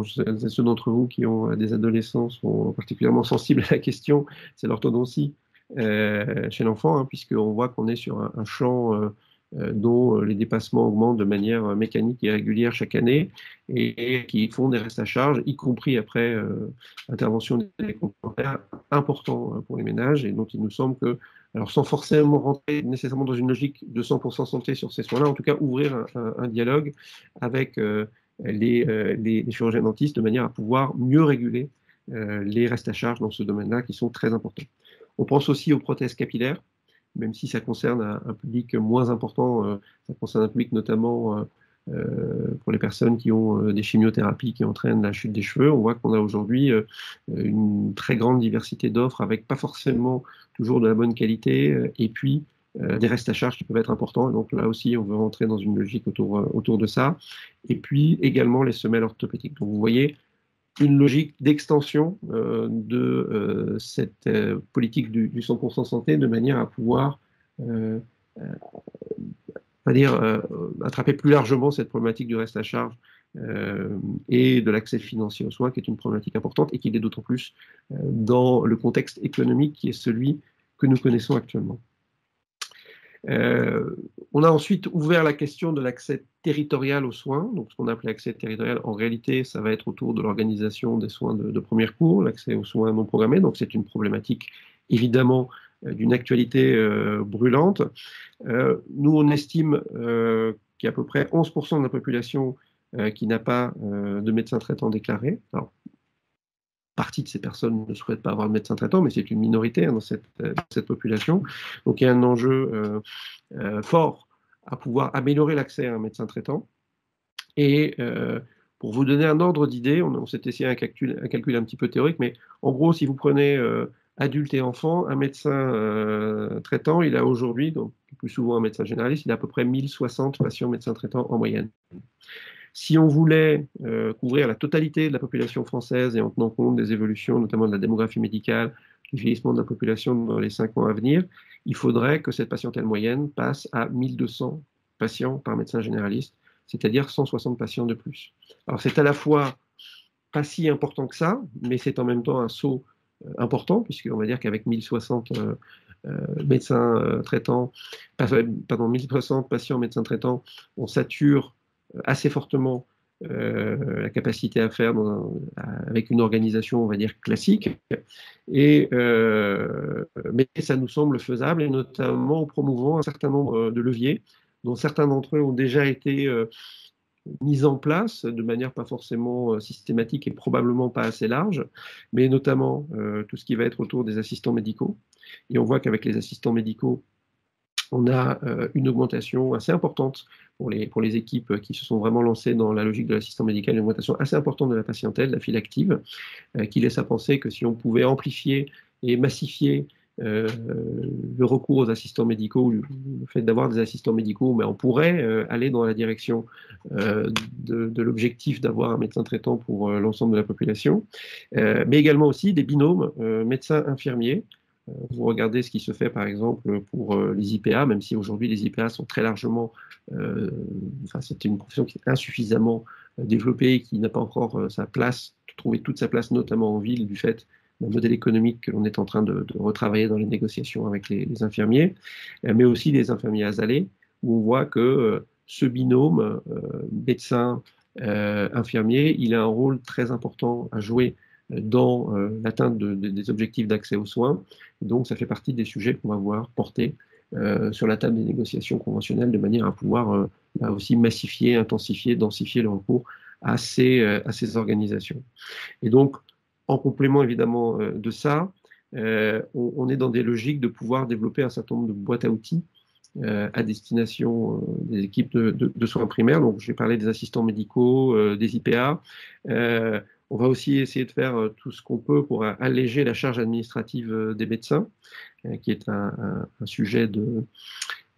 ceux d'entre vous qui ont des adolescents sont particulièrement sensibles à la question, c'est l'orthodontie chez l'enfant, hein, puisqu'on voit qu'on est sur un champ dont les dépassements augmentent de manière mécanique et régulière chaque année, et qui font des restes à charge, y compris après intervention des complémentaires importants pour les ménages, et donc il nous semble que Alors sans forcément rentrer nécessairement dans une logique de 100% santé sur ces soins-là, en tout cas ouvrir un dialogue avec les chirurgiens dentistes de manière à pouvoir mieux réguler les restes à charge dans ce domaine-là qui sont très importants. On pense aussi aux prothèses capillaires, même si ça concerne un public moins important, ça concerne un public notamment pour les personnes qui ont des chimiothérapies qui entraînent la chute des cheveux. On voit qu'on a aujourd'hui une très grande diversité d'offres avec pas forcément toujours de la bonne qualité et puis des restes à charge qui peuvent être importants. Et donc là aussi, on veut rentrer dans une logique autour de ça. Et puis également les semelles orthopédiques. Donc vous voyez, une logique d'extension de cette politique du 100% santé de manière à pouvoir attraper plus largement cette problématique du reste à charge et de l'accès financier aux soins, qui est une problématique importante et qui l'est d'autant plus dans le contexte économique qui est celui que nous connaissons actuellement. On a ensuite ouvert la question de l'accès territorial aux soins. Donc, ce qu'on appelait accès territorial, en réalité, ça va être autour de l'organisation des soins de premier recours, l'accès aux soins non programmés. Donc, c'est une problématique, évidemment, d'une actualité brûlante. Nous, on estime qu'il y a à peu près 11% de la population qui n'a pas de médecin traitant déclaré. Alors, partie de ces personnes ne souhaitent pas avoir de médecin traitant, mais c'est une minorité dans cette population. Donc il y a un enjeu fort à pouvoir améliorer l'accès à un médecin traitant. Et pour vous donner un ordre d'idée, on s'est essayé un calcul un petit peu théorique, mais en gros, si vous prenez adultes et enfants, un médecin traitant, il a aujourd'hui, donc plus souvent un médecin généraliste, il a à peu près 1060 patients médecins traitants en moyenne. Si on voulait couvrir la totalité de la population française et en tenant compte des évolutions, notamment de la démographie médicale, du vieillissement de la population dans les 5 ans à venir, il faudrait que cette patientèle moyenne passe à 1200 patients par médecin généraliste, c'est-à-dire 160 patients de plus. Alors c'est à la fois pas si important que ça, mais c'est en même temps un saut important, puisqu'on va dire qu'avec 1060 médecins traitants, pardon, 1060 patients médecins traitants, on sature assez fortement la capacité à faire avec une organisation, on va dire, classique. Mais ça nous semble faisable, et notamment en promouvant un certain nombre de leviers, dont certains d'entre eux ont déjà été mis en place de manière pas forcément systématique et probablement pas assez large, mais notamment tout ce qui va être autour des assistants médicaux. Et on voit qu'avec les assistants médicaux, on a une augmentation assez importante pour les équipes qui se sont vraiment lancées dans la logique de l'assistant médical, une augmentation assez importante de la patientèle, de la file active, qui laisse à penser que si on pouvait amplifier et massifier le recours aux assistants médicaux, le fait d'avoir des assistants médicaux, mais on pourrait aller dans la direction de l'objectif d'avoir un médecin traitant pour l'ensemble de la population, mais également aussi des binômes médecins-infirmiers. Vous regardez ce qui se fait par exemple pour les IPA, même si aujourd'hui les IPA sont très largement, c'est une profession qui est insuffisamment développée et qui n'a pas encore sa place, trouvé toute sa place, notamment en ville, du fait d'un modèle économique que l'on est en train de retravailler dans les négociations avec les infirmiers, mais aussi les infirmiers azalés, où on voit que ce binôme médecin-infirmier, il a un rôle très important à jouer dans l'atteinte des objectifs d'accès aux soins. Donc, ça fait partie des sujets qu'on va voir porter sur la table des négociations conventionnelles de manière à pouvoir aussi massifier, intensifier, densifier le recours à ces organisations. Et donc, en complément évidemment de ça, on est dans des logiques de pouvoir développer un certain nombre de boîtes à outils à destination des équipes de soins primaires. Donc, j'ai parlé des assistants médicaux, des IPA. On va aussi essayer de faire tout ce qu'on peut pour alléger la charge administrative des médecins, qui est un sujet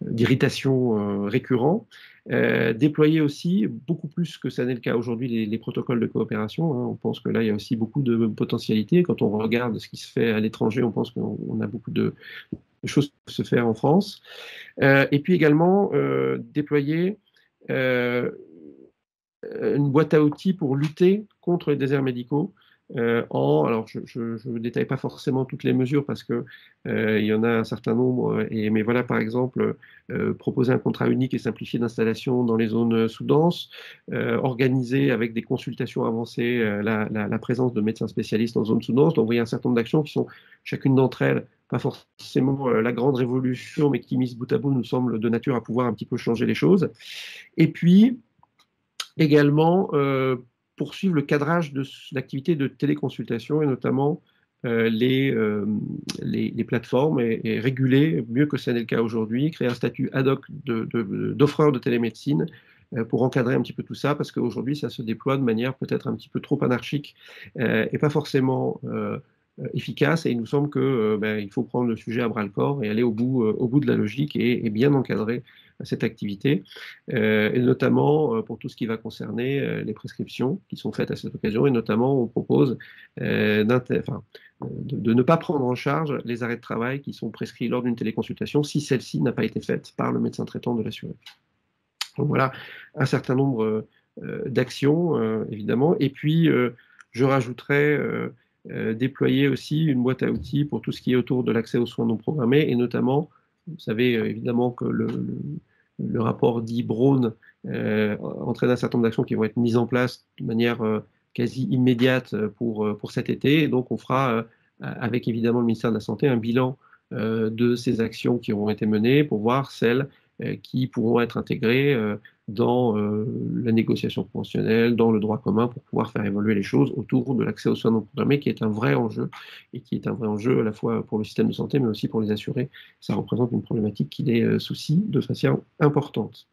d'irritation récurrent. Déployer aussi, beaucoup plus que ça n'est le cas aujourd'hui, les protocoles de coopération. On pense que là, il y a aussi beaucoup de potentialités. Quand on regarde ce qui se fait à l'étranger, on pense qu'on a beaucoup de choses qui peuvent se faire en France. Et puis également, déployer une boîte à outils pour lutter contre les déserts médicaux. Alors je ne détaille pas forcément toutes les mesures parce que il y en a un certain nombre, mais voilà par exemple proposer un contrat unique et simplifié d'installation dans les zones sous-denses, organiser avec des consultations avancées la présence de médecins spécialistes en zones sous-denses. Donc il y a un certain nombre d'actions qui sont chacune d'entre elles pas forcément la grande révolution, mais qui, mise bout à bout, nous semble de nature à pouvoir un petit peu changer les choses. Et puis, également, poursuivre le cadrage de l'activité de téléconsultation, et notamment les plateformes, et réguler, mieux que ce n'est le cas aujourd'hui, créer un statut ad hoc d'offreur de télémédecine pour encadrer un petit peu tout ça, parce qu'aujourd'hui, ça se déploie de manière peut-être un petit peu trop anarchique et pas forcément efficace. Et il nous semble que il faut prendre le sujet à bras-le-corps et aller au bout de la logique et bien encadrer cette activité, et notamment pour tout ce qui va concerner les prescriptions qui sont faites à cette occasion. Et notamment, on propose de ne pas prendre en charge les arrêts de travail qui sont prescrits lors d'une téléconsultation si celle-ci n'a pas été faite par le médecin traitant de l'assuré. Donc voilà un certain nombre d'actions, évidemment. Et puis, je rajouterais déployer aussi une boîte à outils pour tout ce qui est autour de l'accès aux soins non programmés, et notamment, vous savez évidemment que le rapport dit Braun entraîne un certain nombre d'actions qui vont être mises en place de manière quasi immédiate pour cet été. Et donc, on fera, avec évidemment le ministère de la Santé, un bilan de ces actions qui auront été menées pour voir celles qui pourront être intégrées dans la négociation conventionnelle, dans le droit commun, pour pouvoir faire évoluer les choses autour de l'accès aux soins non programmés, qui est un vrai enjeu, et qui est un vrai enjeu à la fois pour le système de santé, mais aussi pour les assurés. Ça représente une problématique qui les soucie de façon importante.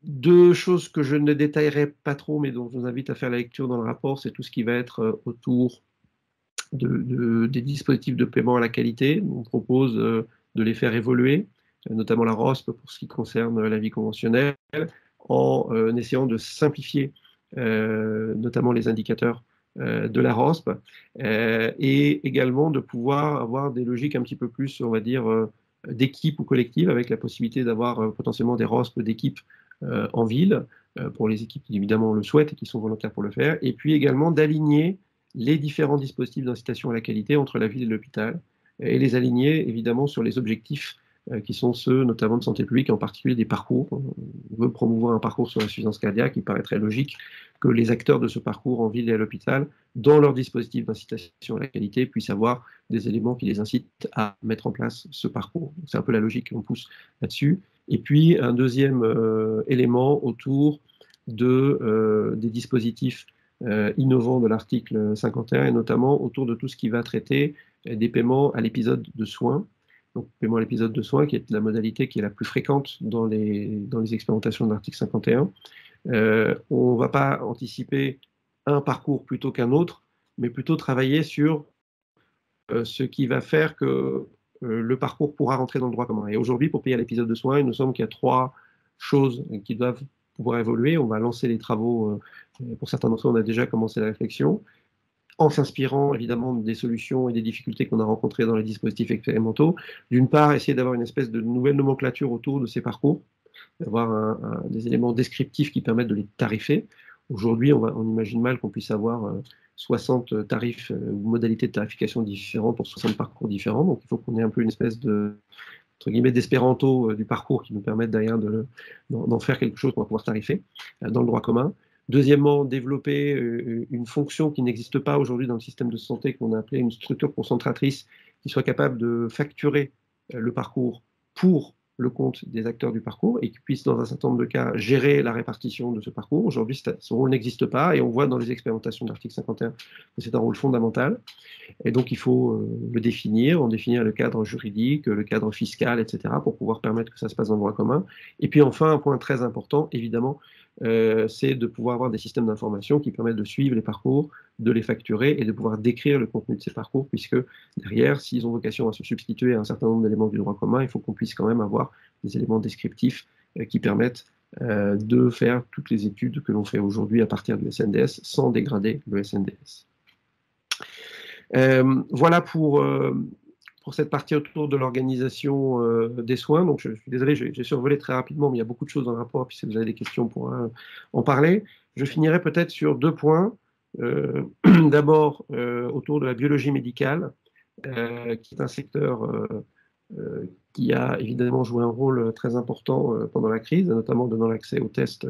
Deux choses que je ne détaillerai pas trop, mais dont je vous invite à faire la lecture dans le rapport, c'est tout ce qui va être autour des dispositifs de paiement à la qualité. On propose de les faire évoluer, notamment la ROSP pour ce qui concerne la vie conventionnelle, en essayant de simplifier notamment les indicateurs de la ROSP, et également de pouvoir avoir des logiques un petit peu plus, on va dire, d'équipe ou collective, avec la possibilité d'avoir potentiellement des ROSP d'équipe en ville, pour les équipes qui évidemment le souhaitent et qui sont volontaires pour le faire, et puis également d'aligner les différents dispositifs d'incitation à la qualité entre la ville et l'hôpital, et les aligner évidemment sur les objectifs qui sont ceux notamment de santé publique, en particulier des parcours. On veut promouvoir un parcours sur l'insuffisance cardiaque. Il paraîtrait logique que les acteurs de ce parcours en ville et à l'hôpital, dans leur dispositif d'incitation à la qualité, puissent avoir des éléments qui les incitent à mettre en place ce parcours. C'est un peu la logique qu'on pousse là-dessus. Et puis un deuxième élément autour des dispositifs innovants de l'article 51, et notamment autour de tout ce qui va traiter des paiements à l'épisode de soins. Donc, paiement à l'épisode de soins, qui est la modalité qui est la plus fréquente dans les expérimentations de l'article 51. On ne va pas anticiper un parcours plutôt qu'un autre, mais plutôt travailler sur ce qui va faire que le parcours pourra rentrer dans le droit commun. Et aujourd'hui, pour payer à l'épisode de soins, il nous semble qu'il y a trois choses qui doivent pouvoir évoluer. On va lancer les travaux. Pour certains d'entre eux, on a déjà commencé la réflexion, en s'inspirant évidemment des solutions et des difficultés qu'on a rencontrées dans les dispositifs expérimentaux. D'une part, essayer d'avoir une espèce de nouvelle nomenclature autour de ces parcours, d'avoir des éléments descriptifs qui permettent de les tarifer. Aujourd'hui, on imagine mal qu'on puisse avoir 60 tarifs ou modalités de tarification différentes pour 60 parcours différents. Donc, il faut qu'on ait un peu une espèce entre guillemets, d'espéranto du parcours qui nous permettent derrière d'en faire quelque chose qu'on va pouvoir tarifer dans le droit commun. Deuxièmement, développer une fonction qui n'existe pas aujourd'hui dans le système de santé, qu'on a appelé une structure concentratrice, qui soit capable de facturer le parcours pour le compte des acteurs du parcours, et qui puisse, dans un certain nombre de cas, gérer la répartition de ce parcours. Aujourd'hui, ce rôle n'existe pas, et on voit dans les expérimentations de l'article 51 que c'est un rôle fondamental. Et donc, il faut le définir, en définir le cadre juridique, le cadre fiscal, etc., pour pouvoir permettre que ça se passe dans le droit commun. Et puis enfin, un point très important, évidemment, c'est de pouvoir avoir des systèmes d'information qui permettent de suivre les parcours, de les facturer et de pouvoir décrire le contenu de ces parcours, puisque derrière, s'ils ont vocation à se substituer à un certain nombre d'éléments du droit commun, il faut qu'on puisse quand même avoir des éléments descriptifs qui permettent de faire toutes les études que l'on fait aujourd'hui à partir du SNDS sans dégrader le SNDS. Voilà pour cette partie autour de l'organisation des soins. Donc, je suis désolé, j'ai survolé très rapidement, mais il y a beaucoup de choses dans le rapport, puis si vous avez des questions, on pourra en parler. Je finirai peut-être sur deux points. D'abord, autour de la biologie médicale, qui est un secteur qui a évidemment joué un rôle très important pendant la crise, notamment donnant l'accès aux tests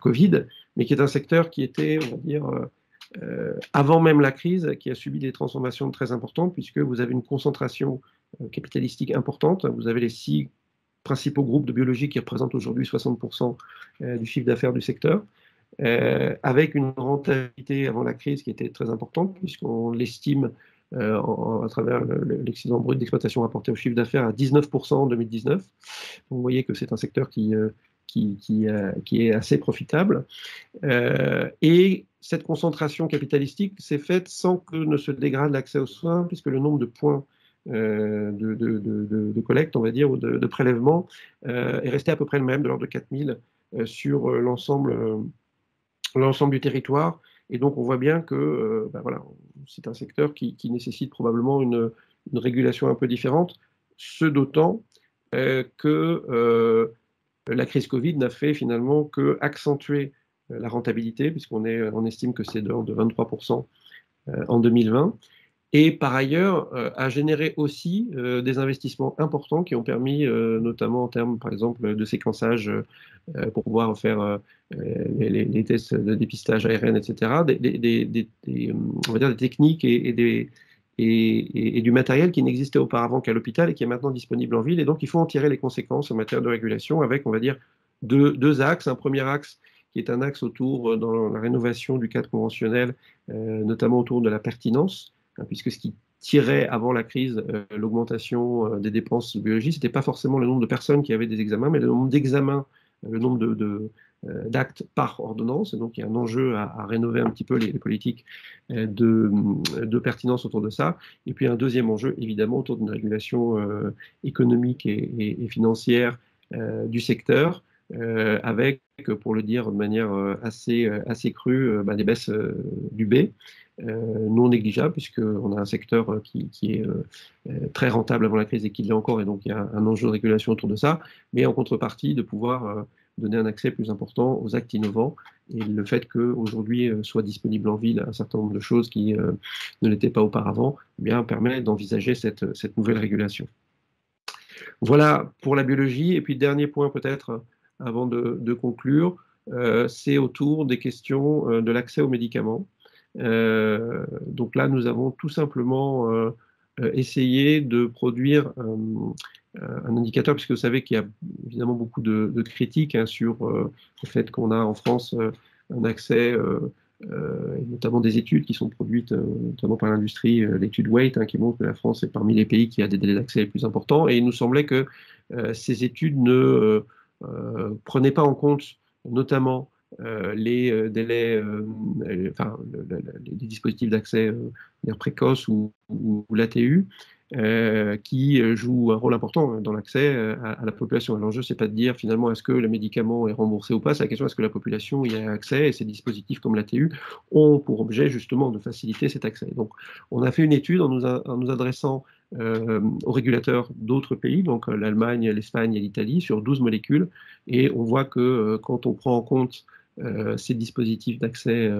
Covid, mais qui est un secteur qui était, on va dire, avant même la crise, qui a subi des transformations très importantes, puisque vous avez une concentration capitalistique importante. Vous avez les 6 principaux groupes de biologie qui représentent aujourd'hui 60% du chiffre d'affaires du secteur, avec une rentabilité avant la crise qui était très importante, puisqu'on l'estime à travers l'excédent brut d'exploitation rapporté au chiffre d'affaires à 19% en 2019. Donc, vous voyez que c'est un secteur qui est assez profitable. Et cette concentration capitalistique s'est faite sans que ne se dégrade l'accès aux soins, puisque le nombre de points de collecte, on va dire, ou de prélèvement, est resté à peu près le même, de l'ordre de 4000 sur l'ensemble du territoire. Et donc, on voit bien que voilà, c'est un secteur qui nécessite probablement une régulation un peu différente, ce d'autant que la crise Covid n'a fait finalement qu'accentuer la rentabilité, puisqu'on estime que c'est de 23% en 2020. Et par ailleurs, a généré aussi des investissements importants qui ont permis, notamment en termes, par exemple, de séquençage pour pouvoir faire les tests de dépistage ARN, etc., on va dire des techniques et du matériel qui n'existait auparavant qu'à l'hôpital et qui est maintenant disponible en ville. Et donc, il faut en tirer les conséquences en matière de régulation avec, on va dire, deux axes. Un premier axe qui est un axe autour, dans la rénovation du cadre conventionnel, notamment autour de la pertinence, puisque ce qui tirait avant la crise l'augmentation des dépenses de biologie, ce n'était pas forcément le nombre de personnes qui avaient des examens, mais le nombre d'examens, le nombre d'actes par ordonnance. Et donc, il y a un enjeu à rénover un petit peu les politiques de pertinence autour de ça. Et puis, un deuxième enjeu, évidemment, autour d'une régulation économique et financière du secteur, avec, pour le dire de manière assez crue, des baisses du B. Non négligeable, puisqu'on a un secteur qui est très rentable avant la crise et qui l'est encore, et donc il y a un enjeu de régulation autour de ça, mais en contrepartie de pouvoir donner un accès plus important aux actes innovants, et le fait qu'aujourd'hui soit disponible en ville un certain nombre de choses qui ne l'étaient pas auparavant, eh bien, permet d'envisager cette nouvelle régulation. Voilà pour la biologie. Et puis dernier point peut-être avant de conclure, c'est autour des questions de l'accès aux médicaments. Donc là, nous avons tout simplement essayé de produire un indicateur, puisque vous savez qu'il y a évidemment beaucoup de critiques sur le fait qu'on a en France un accès, notamment des études qui sont produites notamment par l'industrie, l'étude Wait, qui montre que la France est parmi les pays qui a des délais d'accès les plus importants. Et il nous semblait que ces études ne prenaient pas en compte notamment les délais, les dispositifs d'accès précoce ou l'ATU, qui jouent un rôle important dans l'accès à la population. L'enjeu, c'est pas de dire finalement est-ce que le médicament est remboursé ou pas, c'est la question est-ce que la population y a accès, et ces dispositifs comme l'ATU ont pour objet justement de faciliter cet accès. Donc, on a fait une étude en nous adressant aux régulateurs d'autres pays, donc l'Allemagne, l'Espagne et l'Italie, sur 12 molécules, et on voit que quand on prend en compte ces dispositifs d'accès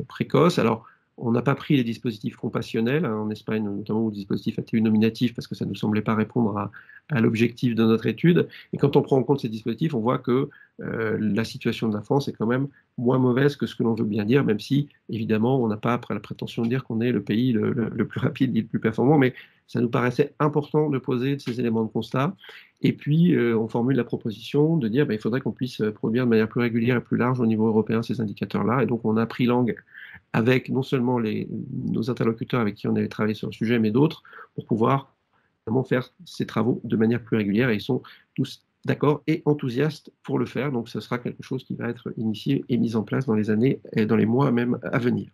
précoce. Alors, on n'a pas pris les dispositifs compassionnels en Espagne, notamment ou dispositifs ATU nominatifs, parce que ça ne nous semblait pas répondre à l'objectif de notre étude. Et quand on prend en compte ces dispositifs, on voit que la situation de la France est quand même moins mauvaise que ce que l'on veut bien dire, même si, évidemment, on n'a pas après la prétention de dire qu'on est le pays le plus rapide et le plus performant, mais ça nous paraissait important de poser ces éléments de constat. Et puis, on formule la proposition de dire qu'il faudrait qu'on puisse produire de manière plus régulière et plus large au niveau européen ces indicateurs-là. Et donc, on a pris langue avec non seulement nos interlocuteurs avec qui on avait travaillé sur le sujet, mais d'autres, pour pouvoir vraiment faire ces travaux de manière plus régulière. Et ils sont tous d'accord et enthousiastes pour le faire. Donc, ce sera quelque chose qui va être initié et mis en place dans les années et dans les mois même à venir.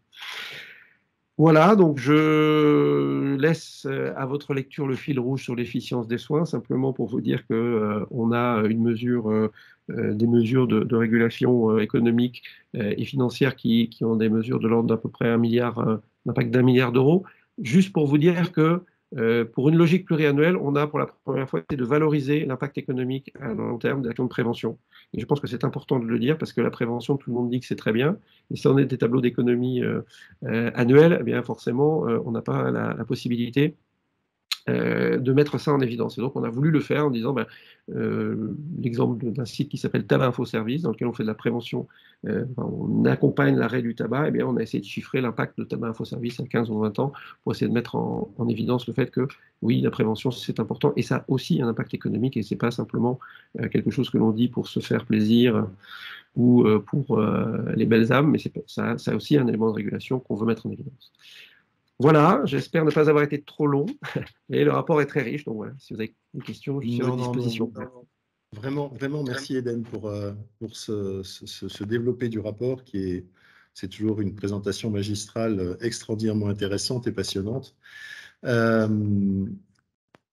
Voilà, donc je laisse à votre lecture le fil rouge sur l'efficience des soins, simplement pour vous dire qu'on a une mesure, des mesures de régulation économique et financière qui ont des mesures de l'ordre d'à peu près d'impact d'1 milliard d'euros. Juste pour vous dire que pour une logique pluriannuelle, on a pour la première fois essayé de valoriser l'impact économique à long terme des actions de prévention. Et je pense que c'est important de le dire parce que la prévention, tout le monde dit que c'est très bien. Et si on est des tableaux d'économie annuels, eh bien forcément, on n'a pas la possibilité de mettre ça en évidence. Et donc, on a voulu le faire en disant, l'exemple d'un site qui s'appelle Tabac Info Service, dans lequel on fait de la prévention, on accompagne l'arrêt du tabac, et bien, on a essayé de chiffrer l'impact de Tabac Info Service à 15 ou 20 ans pour essayer de mettre en évidence le fait que, oui, la prévention, c'est important, et ça a aussi un impact économique, et c'est pas simplement quelque chose que l'on dit pour se faire plaisir ou pour les belles âmes, mais ça a aussi un élément de régulation qu'on veut mettre en évidence. Voilà, j'espère ne pas avoir été trop long, mais le rapport est très riche, donc voilà, si vous avez des questions, je suis à votre disposition. Vraiment, vraiment, merci Eden pour ce développé du rapport c'est toujours une présentation magistrale extraordinairement intéressante et passionnante. On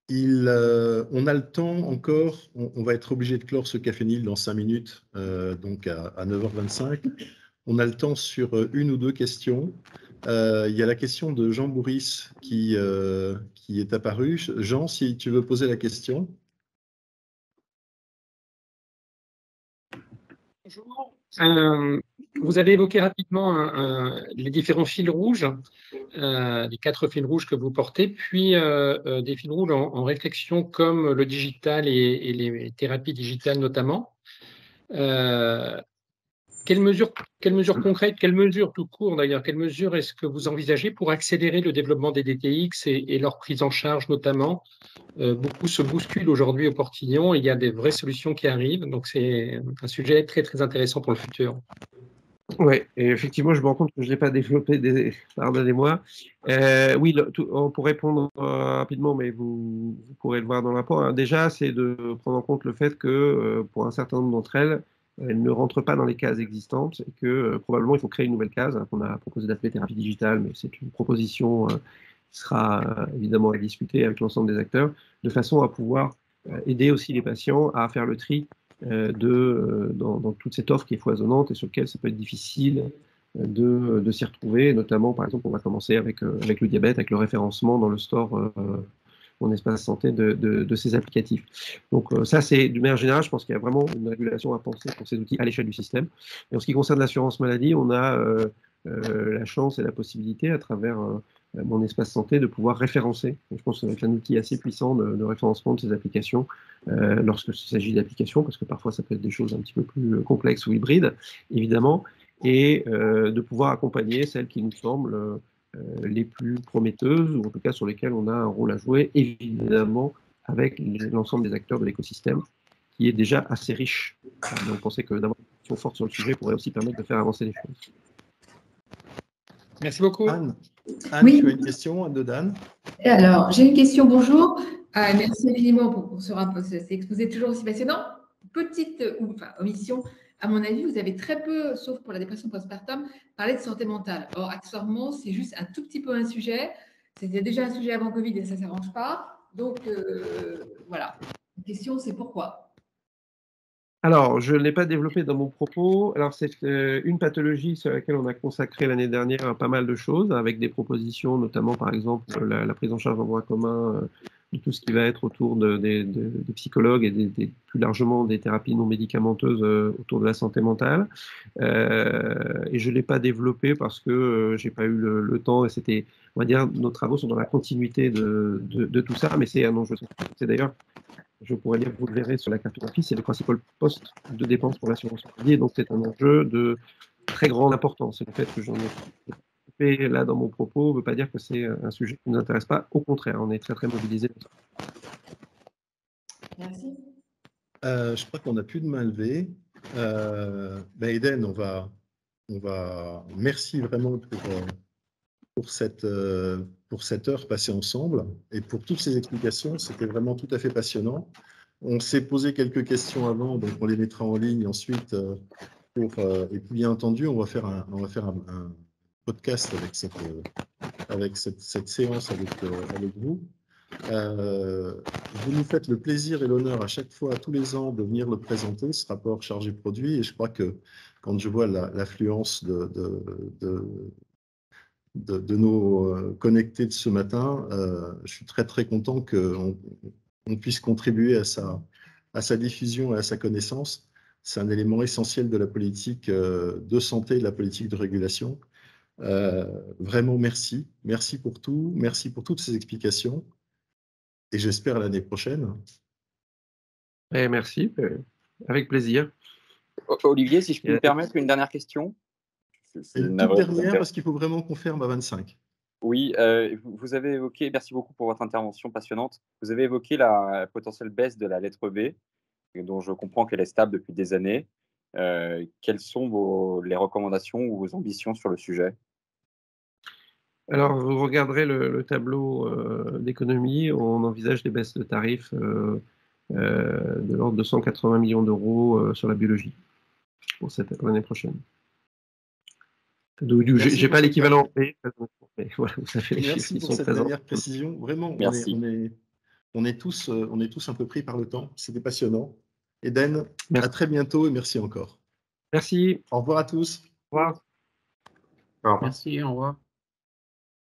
a le temps encore, on va être obligé de clore ce Café Nil dans 5 minutes, donc à 9h25. On a le temps sur une ou deux questions. Il y a la question de Jean Bourris qui est apparue. Jean, si tu veux poser la question. Bonjour. Vous avez évoqué rapidement les différents fils rouges, les 4 fils rouges que vous portez, puis des fils rouges en réflexion comme le digital et les thérapies digitales notamment. Quelles mesures concrètes, quelles mesures tout court d'ailleurs, quelles mesures est-ce que vous envisagez pour accélérer le développement des DTX et leur prise en charge notamment? Beaucoup se bousculent aujourd'hui au portillon, il y a des vraies solutions qui arrivent, donc c'est un sujet très très intéressant pour le futur. Oui, et effectivement, je me rends compte que je n'ai pas développé pardonnez-moi. Oui, pour répondre rapidement, mais vous pourrez le voir dans le rapport, hein. Déjà, c'est de prendre en compte le fait que pour un certain nombre d'entre elles, elles ne rentrent pas dans les cases existantes et que probablement il faut créer une nouvelle case, hein, qu'on a proposé d'appeler thérapie digitale, mais c'est une proposition qui sera évidemment à discuter avec l'ensemble des acteurs, de façon à pouvoir aider aussi les patients à faire le tri dans toute cette offre qui est foisonnante et sur laquelle ça peut être difficile de s'y retrouver. Notamment, par exemple, on va commencer avec le diabète, avec le référencement dans le store Mon Espace Santé de ces applicatifs. Donc ça, c'est d'une manière générale, je pense qu'il y a vraiment une régulation à penser pour ces outils à l'échelle du système. Et en ce qui concerne l'assurance maladie, on a la chance et la possibilité, à travers Mon Espace Santé, de pouvoir référencer. Et je pense que ça va être un outil assez puissant de référencement de ces applications lorsqu'il s'agit d'applications, parce que parfois ça peut être des choses un petit peu plus complexes ou hybrides, évidemment, et de pouvoir accompagner celles qui nous semblent les plus prometteuses, ou en tout cas sur lesquelles on a un rôle à jouer, évidemment, avec l'ensemble des acteurs de l'écosystème, qui est déjà assez riche. Donc, on pensait que d'avoir une action forte sur le sujet pourrait aussi permettre de faire avancer les choses. Merci beaucoup. Anne, oui. Tu as une question, Anne de Dan? Alors, j'ai une question, bonjour. Merci infiniment pour ce rapport, c'est exposé toujours aussi passionnant. Petite omission, à mon avis, vous avez très peu, sauf pour la dépression postpartum, parlé de santé mentale. Or, accessoirement, c'est juste un tout petit peu un sujet. C'était déjà un sujet avant Covid et ça ne s'arrange pas. Donc, voilà. La question, c'est pourquoi? Alors, je ne l'ai pas développé dans mon propos. Alors, c'est une pathologie sur laquelle on a consacré l'année dernière pas mal de choses, avec des propositions, notamment, par exemple, la prise en charge en droit commun de tout ce qui va être autour des psychologues et plus largement des thérapies non médicamenteuses autour de la santé mentale. Et je ne l'ai pas développé parce que je n'ai pas eu le temps, et c'était, on va dire, nos travaux sont dans la continuité de tout ça, mais c'est un enjeu. C'est d'ailleurs, je pourrais dire, vous le verrez sur la cartographie, c'est le principal poste de dépense pour l'assurance maladie, donc c'est un enjeu de très grande importance. Et le fait que j'en ai fait là dans mon propos ne veut pas dire que c'est un sujet qui ne nous intéresse pas, au contraire, on est très très mobilisés. Merci. Je crois qu'on n'a plus de main levée. Eden, merci vraiment pour cette heure passée ensemble et pour toutes ces explications. C'était vraiment tout à fait passionnant. On s'est posé quelques questions avant, donc on les mettra en ligne ensuite. Et puis bien entendu, on va faire un podcast avec cette séance avec vous. Vous nous faites le plaisir et l'honneur à chaque fois, tous les ans, de venir le présenter, ce rapport chargé produit. Et je crois que quand je vois l'affluence de nos connectés de ce matin, je suis très très content qu'on puisse contribuer à sa diffusion et à sa connaissance. C'est un élément essentiel de la politique de santé et de la politique de régulation. Vraiment merci. Merci pour tout. Merci pour toutes ces explications. j'espère l'année prochaine. Merci, avec plaisir. Olivier, si je peux me permettre une dernière question. Une toute dernière, parce qu'il faut vraiment qu'on ferme à 25. Oui, vous avez évoqué, merci beaucoup pour votre intervention passionnante, vous avez évoqué la potentielle baisse de la lettre B, dont je comprends qu'elle est stable depuis des années. Quelles sont les recommandations ou vos ambitions sur le sujet? Alors, vous regarderez le tableau d'économie, on envisage des baisses de tarifs de l'ordre de 180 millions d'euros sur la biologie pour l'année prochaine. Je n'ai pas l'équivalent. Voilà, vous savez, merci pour cette dernière précision. Vraiment, on est tous un peu pris par le temps. C'était passionnant. Eden, à très bientôt et merci encore. Merci. Au revoir à tous. Au revoir. Merci, au revoir.